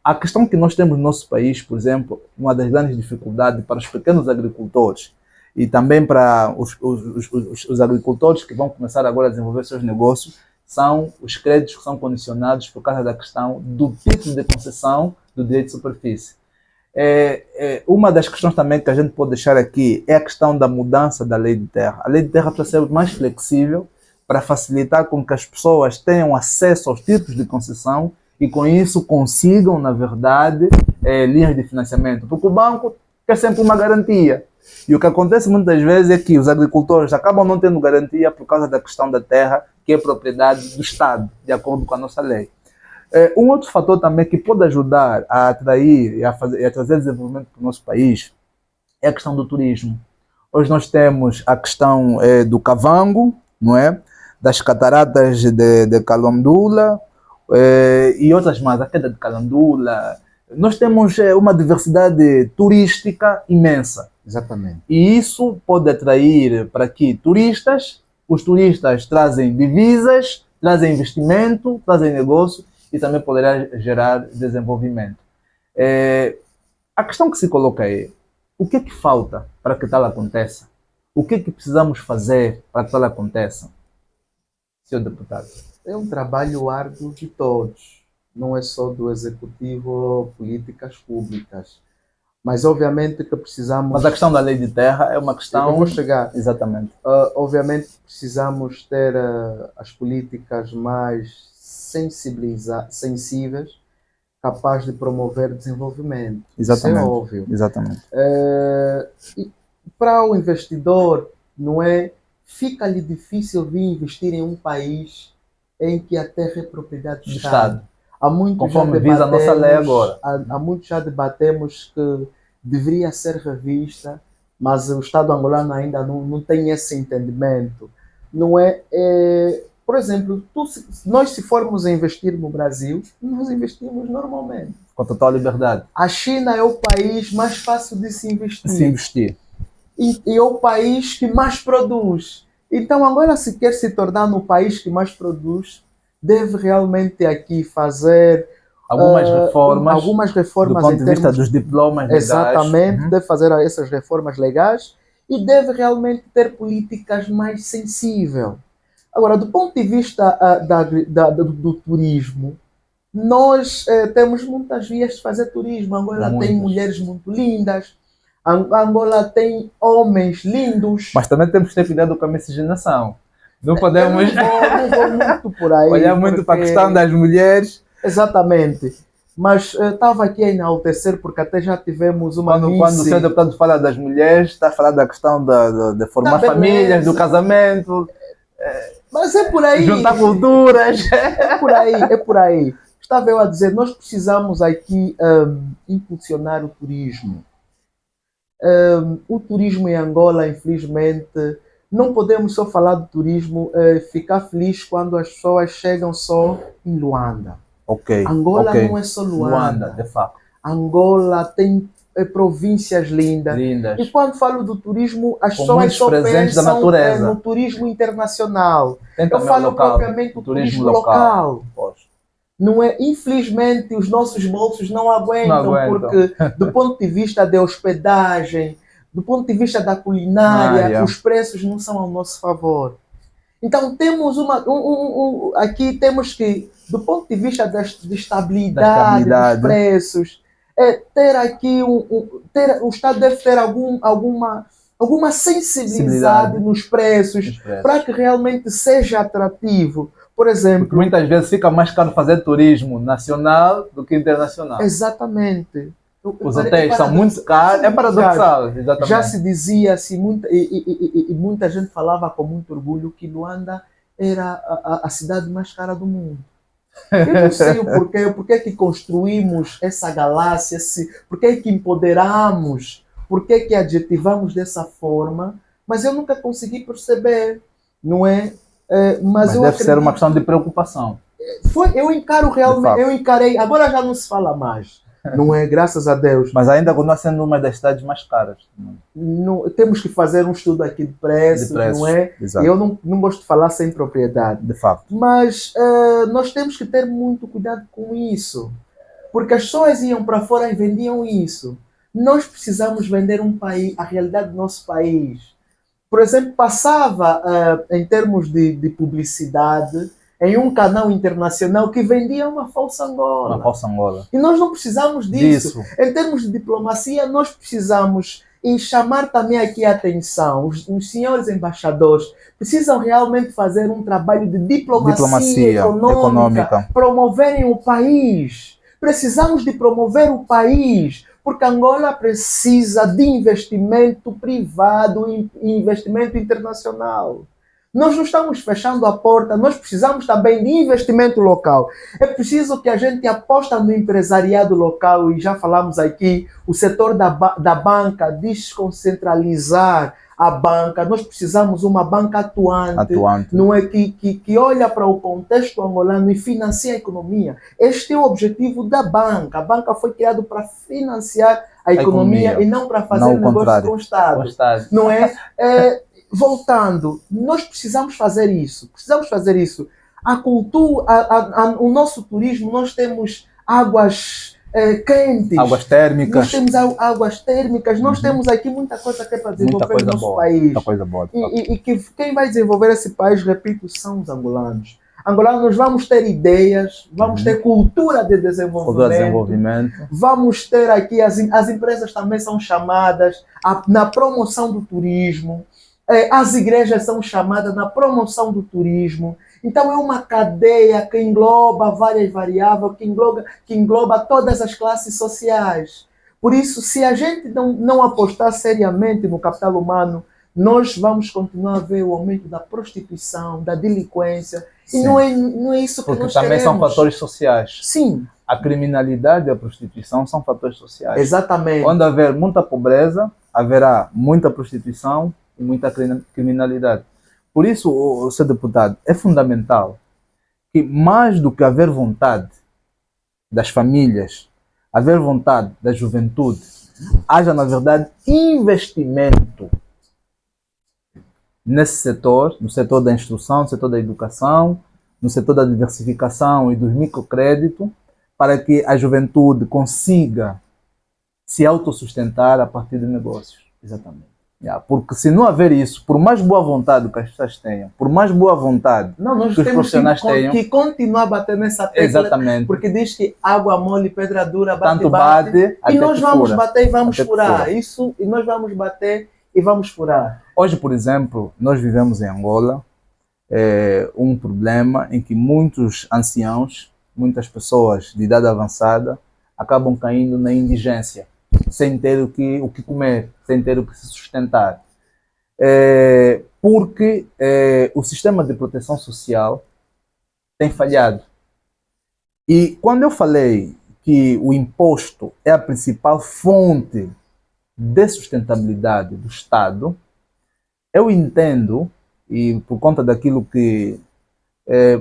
a questão que nós temos no nosso país, por exemplo, uma das grandes dificuldades para os pequenos agricultores e também para os agricultores que vão começar agora a desenvolver seus negócios, são os créditos que são condicionados por causa da questão do tipo de concessão do direito de superfície. Uma das questões também que a gente pode deixar aqui é a questão da mudança da lei de terra. A lei de terra precisa ser mais flexível para facilitar com que as pessoas tenham acesso aos tipos de concessão e com isso consigam, na verdade, linhas de financiamento. Porque o banco quer sempre uma garantia. E o que acontece muitas vezes é que os agricultores acabam não tendo garantia por causa da questão da terra, que é propriedade do Estado, de acordo com a nossa lei. Um outro fator também que pode ajudar a atrair e a trazer desenvolvimento para o nosso país é a questão do turismo. Hoje nós temos a questão do Kavango, não é? Das cataratas de Calondula e outras mais, a queda de Calondula. Nós temos uma diversidade turística imensa. Exatamente. E isso pode atrair para aqui turistas, os turistas trazem divisas, trazem investimento, trazem negócio e também poderá gerar desenvolvimento. A questão que se coloca é, o que é que falta para que tal aconteça? O que é que precisamos fazer para que tal aconteça? Senhor deputado. É um trabalho árduo de todos, não é só do executivo ou políticas públicas. Mas obviamente que precisamos... Mas a questão da lei de terra é uma questão... Eu vou chegar. Exatamente. Obviamente precisamos ter as políticas mais sensíveis, capazes de promover desenvolvimento. Exatamente. Isso é óbvio. Exatamente. E para o investidor, não é? Fica-lhe difícil vir investir em um país em que a terra é propriedade do Estado. Há muito conforme visa a nossa lei agora. Há muito já debatemos que deveria ser revista, mas o Estado angolano ainda não tem esse entendimento. Não é? Por exemplo, nós se formos a investir no Brasil, nós investimos normalmente. Com total liberdade. A China é o país mais fácil de se investir. E é o país que mais produz. Então, agora, se quer se tornar no país que mais produz, deve realmente aqui fazer algumas reformas do ponto de vista dos diplomas legais. Exatamente, deve fazer essas reformas legais e deve realmente ter políticas mais sensíveis. Agora, do ponto de vista do turismo, nós temos muitas vias de fazer turismo. Angola tem mulheres muito lindas, Angola tem homens lindos. Mas também temos que ter cuidado com a miscigenação. Não podemos não vou muito por aí, olhar muito para a questão das mulheres. Exatamente. Mas estava aqui a enaltecer, porque até já tivemos uma quando o senhor deputado fala das mulheres, está a falar da questão de formar famílias, do casamento. Mas é por aí. Juntar culturas. É por aí. Estava eu a dizer, nós precisamos aqui impulsionar o turismo. O turismo em Angola, infelizmente, não podemos só falar do turismo, ficar feliz quando as pessoas chegam só em Luanda. Angola não é só Luanda. De fato. Angola tem províncias lindas. E quando falo do turismo, as pessoas só pensam no turismo internacional. Eu falo propriamente do turismo local. Não é? Infelizmente, os nossos bolsos não aguentam, porque do ponto de vista da hospedagem, do ponto de vista da culinária, os preços não são ao nosso favor. Então temos aqui temos que, do ponto de vista da estabilidade dos preços, ter aqui o Estado deve ter alguma sensibilidade nos preços para que realmente seja atrativo. Por exemplo, porque muitas vezes fica mais caro fazer turismo nacional do que internacional. Exatamente. Os hotéis são muito caros, é paradoxal. Exatamente. Já se dizia assim, muita gente falava com muito orgulho que Luanda era a cidade mais cara do mundo. Eu não sei o porquê que construímos essa galáxia, porquê que empoderamos, porquê que adjetivamos dessa forma, mas eu nunca consegui perceber, não é? Mas eu deve ser uma questão de preocupação. Eu encaro realmente, eu encarei, agora já não se fala mais. não é? Graças a Deus. Mas ainda continua sendo uma das cidades mais caras. Não, temos que fazer um estudo aqui de preços, não é? Exato. Eu não gosto de falar sem propriedade. De fato. Mas nós temos que ter muito cuidado com isso. Porque as pessoas iam para fora e vendiam isso. Nós precisamos vender um país, a realidade do nosso país. Por exemplo, passava em termos de publicidade em um canal internacional que vendia uma falsa Angola. Uma falsa Angola. E nós não precisamos disso. Em termos de diplomacia, nós precisamos chamar também aqui a atenção. Os senhores embaixadores precisam realmente fazer um trabalho de diplomacia econômica, promoverem o país. Precisamos de promover o país, porque Angola precisa de investimento privado e investimento internacional. Nós não estamos fechando a porta, nós precisamos também de investimento local. É preciso que a gente aposte no empresariado local, e já falamos aqui, o setor da banca, desconcentralizar a banca. Nós precisamos de uma banca atuante. Não é que olha para o contexto angolano e financia a economia. Este é o objetivo da banca. A banca foi criada para financiar a economia e não para fazer negócio com o Estado. Não é? Voltando, nós precisamos fazer isso. A cultura, o nosso turismo, nós temos águas quentes. Águas térmicas. Nós temos águas térmicas. Nós temos aqui muita coisa que é para desenvolver no nosso país. Muita coisa boa. E quem vai desenvolver esse país, repito, são os angolanos. Angolanos, vamos ter ideias, vamos ter cultura de desenvolvimento. Vamos ter aqui, as empresas também são chamadas na promoção do turismo. As igrejas são chamadas na promoção do turismo. Então é uma cadeia que engloba várias variáveis, que engloba todas as classes sociais. Por isso, se a gente não apostar seriamente no capital humano, nós vamos continuar a ver o aumento da prostituição, da delinquência. Sim. E não é isso que nós queremos. Porque também são fatores sociais. Sim. A criminalidade e a prostituição são fatores sociais. Exatamente. Quando haver muita pobreza, haverá muita prostituição e muita criminalidade. Por isso, Sr. Deputado, é fundamental que, mais do que haver vontade das famílias, haver vontade da juventude, haja, na verdade, investimento nesse setor, no setor da instrução, no setor da educação, no setor da diversificação e dos microcréditos, para que a juventude consiga se autossustentar a partir de negócios. Exatamente. Porque se não haver isso, por mais boa vontade que as pessoas tenham, por mais boa vontade nós que os profissionais tenham, que continuar a bater nessa tecla. Exatamente. Porque diz que água mole, pedra dura, tanto bate e nós vamos bater e vamos furar. Isso, e nós vamos bater e vamos furar. Hoje, por exemplo, nós vivemos em Angola um problema em que muitos anciãos, muitas pessoas de idade avançada, acabam caindo na indigência, sem ter o que comer, sem ter o que se sustentar. Porque o sistema de proteção social tem falhado. E quando eu falei que o imposto é a principal fonte de sustentabilidade do Estado, eu entendo, e por conta daquilo que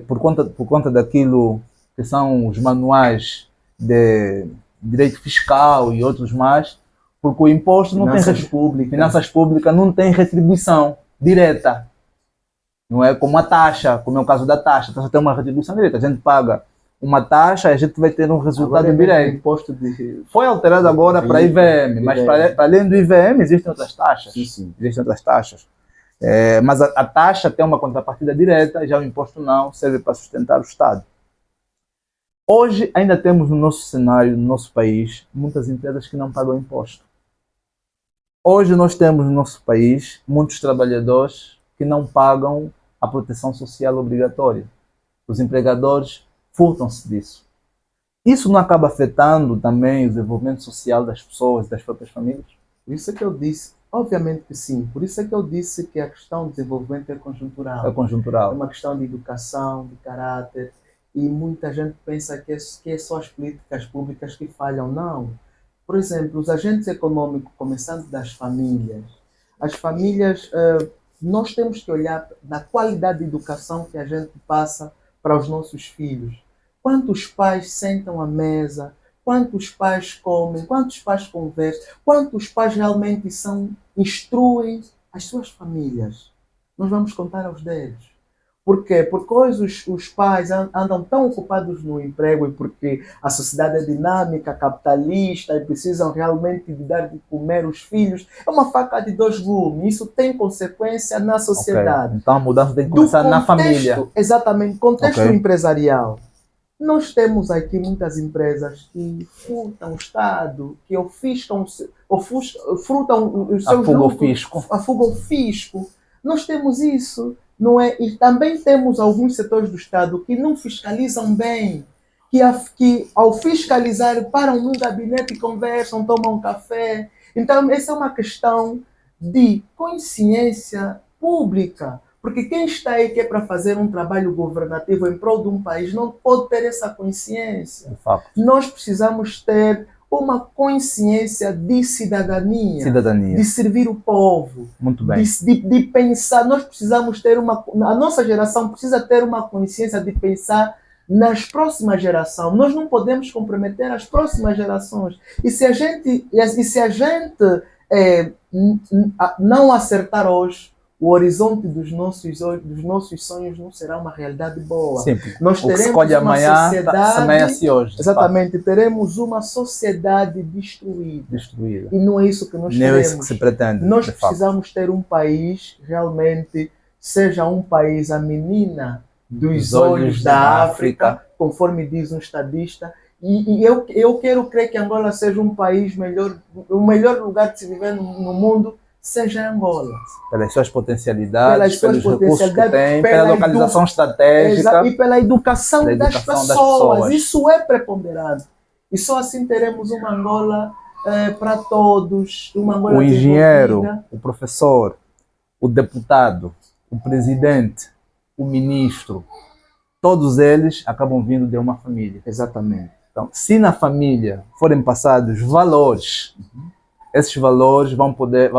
por conta daquilo que são os manuais de direito fiscal e outros mais, porque o imposto não finanças públicas não tem retribuição direta. Não é como a taxa, como é o caso da taxa. A taxa tem uma retribuição direta. A gente paga uma taxa e a gente vai ter um resultado direto. Foi alterado agora para IVM, mas para além do IVM existem outras taxas. Sim. Existem outras taxas. Mas a taxa tem uma contrapartida direta, já o imposto não, serve para sustentar o Estado. Hoje ainda temos no nosso cenário, no nosso país, muitas empresas que não pagam imposto. Hoje nós temos no nosso país muitos trabalhadores que não pagam a proteção social obrigatória. Os empregadores furtam-se disso. Isso não acaba afetando também o desenvolvimento social das pessoas, das próprias famílias? Por isso é que eu disse, obviamente que sim, por isso é que eu disse que a questão do desenvolvimento é conjuntural. É conjuntural. É uma questão de educação, de caráter, e muita gente pensa que é só as políticas públicas que falham. Não. Por exemplo, os agentes econômicos, começando das famílias. As famílias, nós temos que olhar na qualidade de educação que a gente passa para os nossos filhos. Quantos pais sentam à mesa quantos pais comem, quantos pais conversam, quantos pais realmente instruem as suas famílias. Nós vamos contar aos dedos. Por quê? Porque hoje os pais andam tão ocupados no emprego e porque a sociedade é dinâmica, capitalista e precisam realmente de dar de comer os filhos. É uma faca de dois gumes. Isso tem consequência na sociedade. Okay. Então a mudança tem que começar na família. Exatamente. Contexto empresarial. Nós temos aqui muitas empresas que furtam o Estado, que furtam os seus lucros, afugam o fisco. Nós temos isso, não é? E também temos alguns setores do Estado que não fiscalizam bem, que ao fiscalizar param num gabinete e conversam, tomam um café. Então essa é uma questão de consciência pública. Porque quem está aí que é para fazer um trabalho governativo em prol de um país não pode ter essa consciência. Nós precisamos ter uma consciência de cidadania. De servir o povo. Muito bem. De pensar. Nós precisamos ter a nossa geração precisa ter uma consciência de pensar nas próximas gerações. Nós não podemos comprometer as próximas gerações. E se a gente não acertar hoje, o horizonte dos nossos sonhos não será uma realidade boa. Sim, nós teremos uma amanhã, sociedade... Amanhece hoje. Exatamente. Teremos uma sociedade destruída. E não é isso que nós queremos. Não é isso que se pretende. Nós precisamos ter um país realmente seja um país a menina dos olhos da África, conforme diz um estadista. E eu quero crer que Angola seja um país melhor, o melhor lugar de se viver no mundo seja Angola. Pelas suas potencialidades, pelos recursos que tem, pela localização estratégica. E pela educação das pessoas. Isso é preponderante. E só assim teremos uma Angola para todos. Uma Angola o engenheiro, o professor, o deputado, o presidente, o ministro, todos eles acabam vindo de uma família. Exatamente. Então, se na família forem passados valores, esses valores vão poder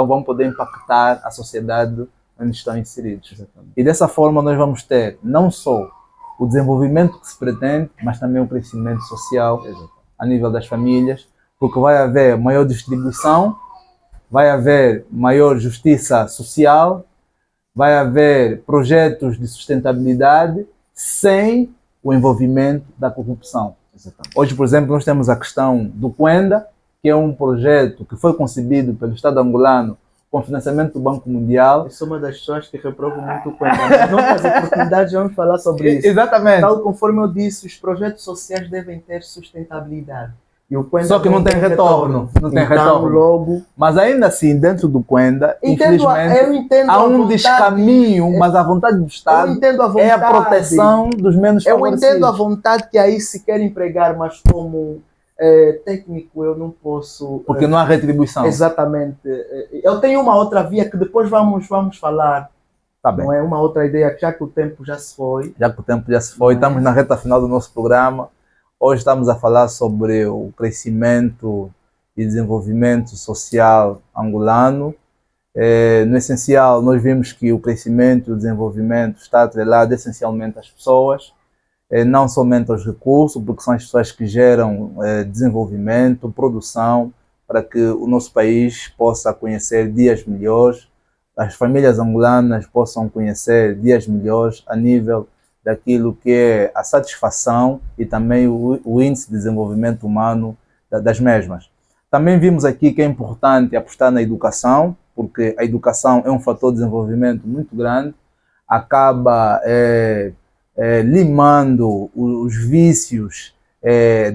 impactar a sociedade onde estão inseridos. Exatamente. E dessa forma nós vamos ter não só o desenvolvimento que se pretende, mas também o crescimento social a nível das famílias, porque vai haver maior distribuição, vai haver maior justiça social, vai haver projetos de sustentabilidade sem o envolvimento da corrupção. Exatamente. Hoje, por exemplo, nós temos a questão do Cuenda, que é um projeto que foi concebido pelo Estado angolano com financiamento do Banco Mundial. Eu sou uma das pessoas que reprovo muito o Cuenda. Em outras oportunidades vamos falar sobre isso. Exatamente. Tal conforme eu disse, os projetos sociais devem ter sustentabilidade. E o Cuenda só que não tem retorno. Não tem então, retorno. Logo... Mas ainda assim, dentro do Cuenda, infelizmente, há um descaminho, mas a vontade do Estado é a proteção dos menos favorecidos. Eu entendo a vontade que aí se quer empregar, mas como técnico eu não posso... Porque não há retribuição. Exatamente. Eu tenho uma outra via que depois vamos falar. Tá bem. Não é uma outra ideia, já que o tempo já se foi. Estamos na reta final do nosso programa. Hoje estamos a falar sobre o crescimento e desenvolvimento social angolano. No essencial, nós vimos que o crescimento e o desenvolvimento está atrelado essencialmente às pessoas, não somente aos recursos, porque são as pessoas que geram desenvolvimento, produção, para que o nosso país possa conhecer dias melhores, as famílias angolanas possam conhecer dias melhores a nível daquilo que é a satisfação e também o índice de desenvolvimento humano das mesmas. Também vimos aqui que é importante apostar na educação, porque a educação é um fator de desenvolvimento muito grande, acaba limando os vícios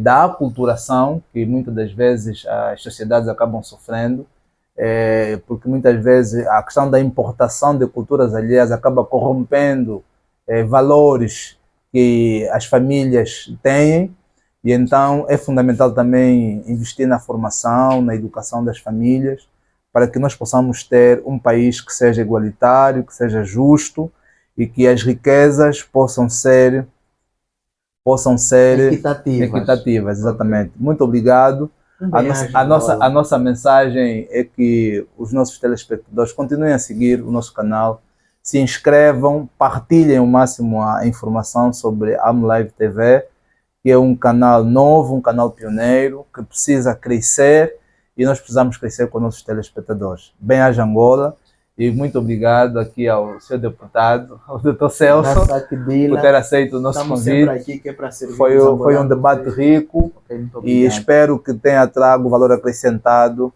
da aculturação, que muitas das vezes as sociedades acabam sofrendo, porque muitas vezes a questão da importação de culturas alheias acaba corrompendo valores que as famílias têm, e então é fundamental também investir na formação, na educação das famílias, para que nós possamos ter um país que seja igualitário, que seja justo e que as riquezas possam ser equitativas. Exatamente. Muito obrigado. A nossa mensagem é que os nossos telespectadores continuem a seguir o nosso canal, se inscrevam, partilhem ao máximo a informação sobre a AmLive TV que é um canal novo, um canal pioneiro, que precisa crescer e nós precisamos crescer com nossos telespectadores. Bem-aja Angola e muito obrigado aqui ao seu deputado, ao Dr. Celso, por ter aceito o nosso convite. Aqui, que é para servir foi um debate rico e espero que tenha trago valor acrescentado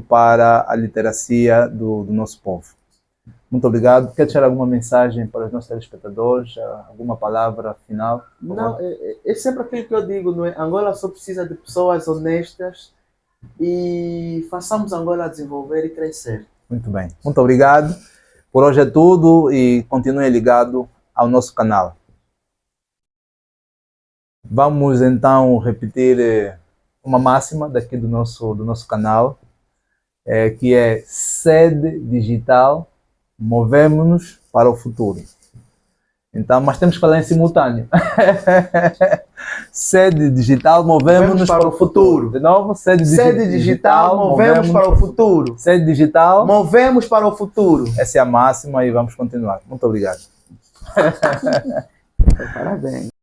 para a literacia do nosso povo. Muito obrigado. Quer deixar alguma mensagem para os nossos telespectadores? Alguma palavra final? Não, é sempre aquilo que eu digo, não é? Angola só precisa de pessoas honestas e façamos Angola desenvolver e crescer. Muito bem. Muito obrigado. Por hoje é tudo e continue ligado ao nosso canal. Vamos então repetir uma máxima daqui do nosso canal, que é sede digital, movemos-nos para o futuro. Então, mas temos que falar em simultâneo. Sede digital, movemos-nos para o futuro. De novo, sede digital, movemos para o futuro. Sede digital, movemos para o futuro. Essa é a máxima e vamos continuar. Muito obrigado. Parabéns.